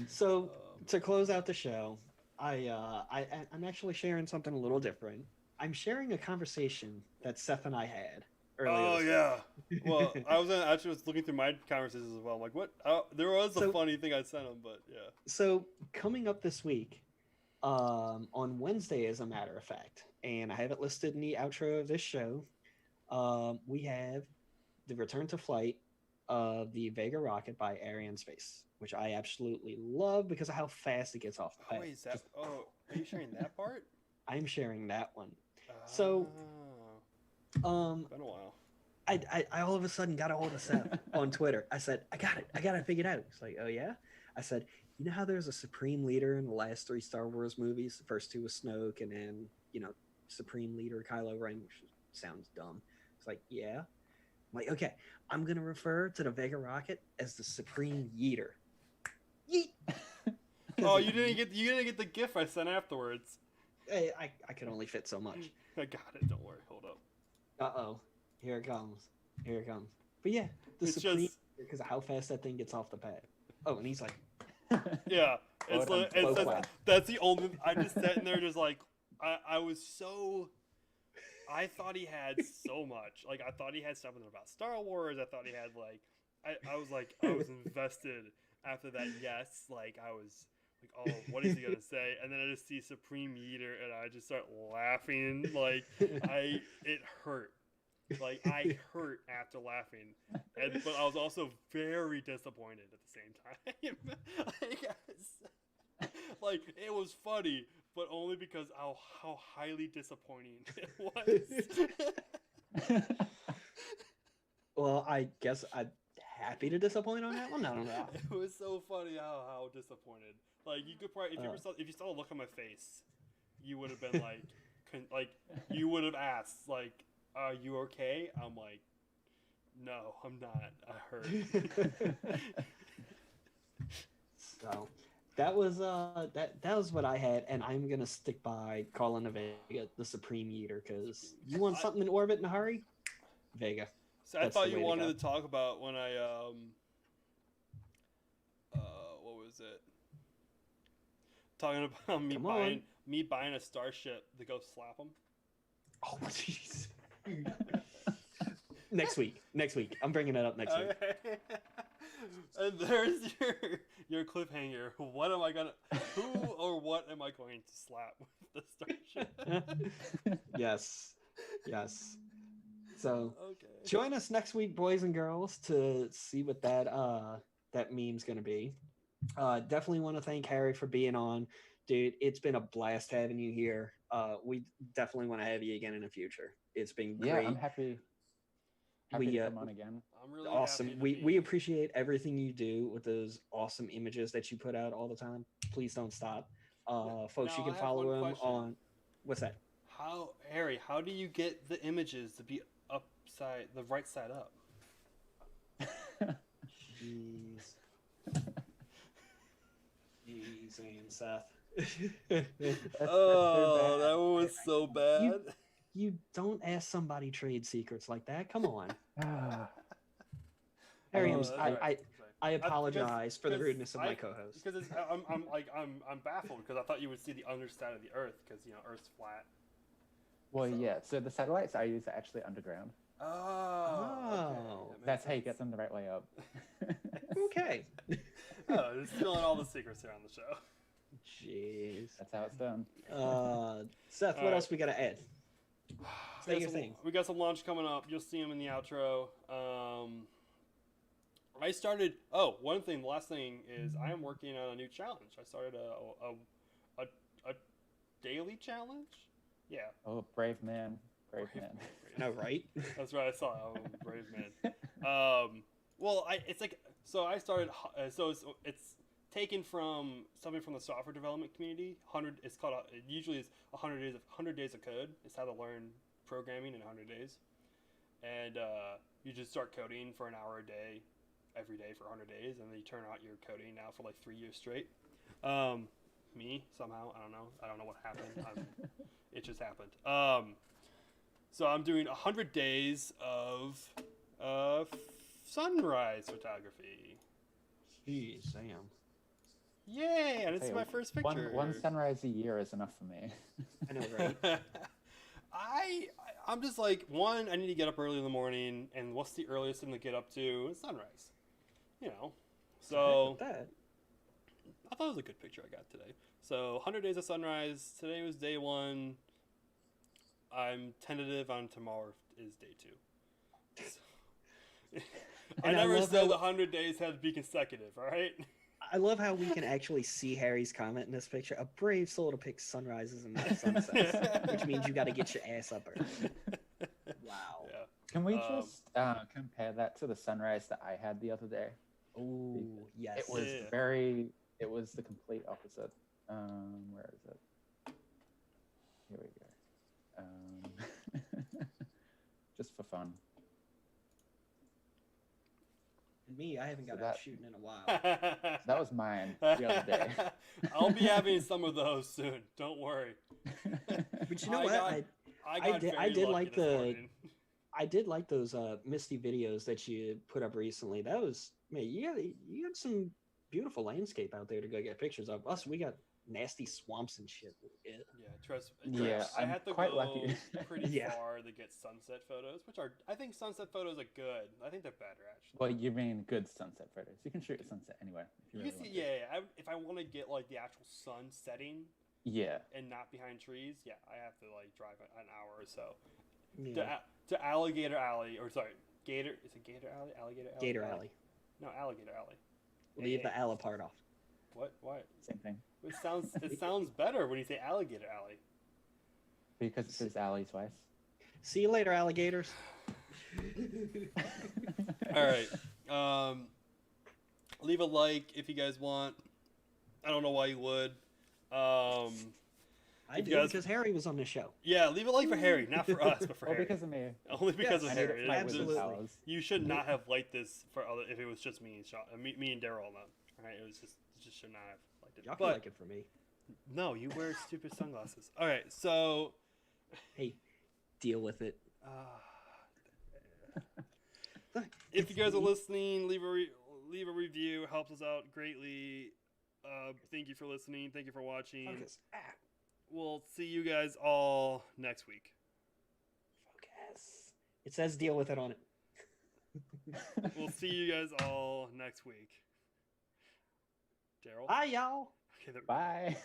So to close out the show, I'm actually sharing something a little different. I'm sharing a conversation that Seth and I had earlier. Oh this yeah. Well, I was looking through my conversations as well. I'm like, what? There was a So- funny thing I sent him, but yeah. So coming up this week, on Wednesday, as a matter of fact, and I have it listed in the outro of this show, we have the return to flight of the Vega rocket by Arianespace, which I absolutely love because of how fast it gets off the Oh pad. wait, is that? Oh, are you sharing that part? I'm sharing that one. So, Been a while. I all of a sudden got a hold of Seth on Twitter. I said, I got it figured out. He's like, oh yeah? I said, you know how there's a Supreme Leader in the last 3 Star Wars movies? The first 2 was Snoke, and then, Supreme Leader Kylo Ren, which sounds dumb. It's like, yeah. I'm like, okay, I'm going to refer to the Vega rocket as the Supreme Yeeter. Yeet! Oh, you didn't get the GIF I sent afterwards. I could only fit so much. I got it. Don't worry. Hold up. Uh-oh. Here it comes. But yeah, the It's Supreme, just- because of how fast that thing gets off the pad. Oh, and he's like, Yeah, it's Well like, done. Well played. that's the only. I just sat there just like I was so. I thought he had so much. Like I thought he had something about Star Wars. I thought he had like. I was like I was invested after that. Yes, like I was like, oh, what is he gonna say? And then I just see Supreme Eater, and I just start laughing. Like it hurt. Like I hurt after laughing, but I was also very disappointed at the same time. like it was funny, but only because how highly disappointing it was. well, I guess I'm happy to disappoint on that one. I don't know. It was so funny how disappointed. Like you could probably if you saw the look on my face, you would have been like you would have asked like, "Are you okay?" I'm like, "No, I'm not. I hurt." So that was that was what I had, and I'm gonna stick by calling the Vega the Supreme Yeeter because you want something in orbit in a hurry, Vega. So I That's thought the you way to wanted go. to talk about when I what was it? Talking about Come on. me buying a starship to go slap him. Oh jeez. Next week. I'm bringing that up next week. Okay. And there's your cliffhanger. What am I gonna? Who or what am I going to slap with the starship? Yes. So Okay. join us next week, boys and girls, to see what that meme's gonna be. Definitely want to thank Harry for being on, dude. It's been a blast having you here. We definitely want to have you again in the future. It's been great. Yeah, I'm happy. Happy We to come on again. I'm really awesome. happy to We be- appreciate everything you do with those awesome images that you put out all the time. Please don't stop. Folks, Now, you I can have follow one him question. on what's that? How, Harry? How do you get the images to be the right side up? Jeez. Jeez, and Seth. Oh, that one was so bad. You don't ask somebody trade secrets like that. Come on. Ah, Harry, Oh, that's right, that's right. I Because- apologize for the because rudeness of my I- co-host. Because I'm baffled because I thought you would see the underside of the Earth because Earth's flat. well, So- yeah. So the satellites I use are actually underground. Oh. Oh. That's how you get them the right way up. Okay. Oh, just stealing all the secrets here on the show. Jeez. That's how it's done. Seth, what Alright. else we gotta add? Say your thing. We got some launch coming up. You'll see them in the outro. I started. Oh, one thing. The last thing is I am working on a new challenge. I started a daily challenge. Yeah, Oh, brave man. Brave man. No, right? that's right. I saw it. I'm a brave man. Well, it's like so. I started. So it's taken from something from the software development community. It's called. It usually is 100 days of code. It's how to learn programming in 100 days, and you just start coding for an hour a day, every day for 100 days, and then you turn out your coding now for like 3 years straight. Me somehow I don't know what happened. It just happened. So I'm doing 100 days of sunrise photography. Jeez, Sam. Yay! And it's Hey, my first picture. One sunrise a year is enough for me. I know, right? I'm just like, one, I need to get up early in the morning, and what's the earliest thing to get up to? It's sunrise. So That. I thought it was a good picture I got today. So 100 days of sunrise. Today was day 1. I'm tentative on tomorrow is day 2. So, I And I never love said how- the 100 days had to be consecutive, all right? I love how we can actually see Harry's comment in this picture. A brave soul to pick sunrises and not sunsets, which means you got to get your ass up early. Wow. Yeah. Can we Um, just compare that to the sunrise that I had the other day? Oh, yes. It was Yeah. it was the complete opposite. Where is it? Here we go. Just for fun. Me, I haven't got So out that- shooting in a while. That was mine the other day. I'll be having some of those soon. Don't worry. But you know I what? got- I did very like lucky this the- morning. I did like those misty videos that you put up recently. That was, man, you got some beautiful landscape out there to go get pictures of. Us, we got nasty swamps and shit. Yeah. Yeah, trust. Yeah, I I'm had to quite go lucky. pretty Yeah. far to get sunset photos, which are I think sunset photos are good. I think they're better actually. Well, you mean good sunset photos. You can shoot a sunset anywhere if you You really can see, want to. yeah. If I want to get like the actual sun setting Yeah. and not behind trees, yeah, I have to like drive an hour or so Yeah. to Alligator Alley, or sorry, Gator. Is it Gator Alley? Alligator Alley? Gator Alley. No, Alligator Alley. Leave the alla part off. What? What? Same thing. It sounds better when you say Alligator Alley. Because it says alley twice. See you later, alligators. All right. Leave a like if you guys want. I don't know why you would. I You do guys- because Harry was on the show. Yeah, leave a like for Harry, not for us, but for Well, Harry. because of me. Only because Yes, of I need Harry. it for my This- wizard Absolutely. powers. You should not have liked this for other if it was just me and Sean, me and Daryl alone. All right, it just should not have liked it. Y'all can But like it for me. no, you wear stupid sunglasses. All right, so Hey, deal with it. if you guys are listening, leave a review. Helps us out greatly. Thank you for listening. Thank you for watching. Focus. We'll see you guys all next week. Focus. It says deal with it on it. We'll see you guys all next week. Daryl? Bye, y'all. Okay, there- Bye.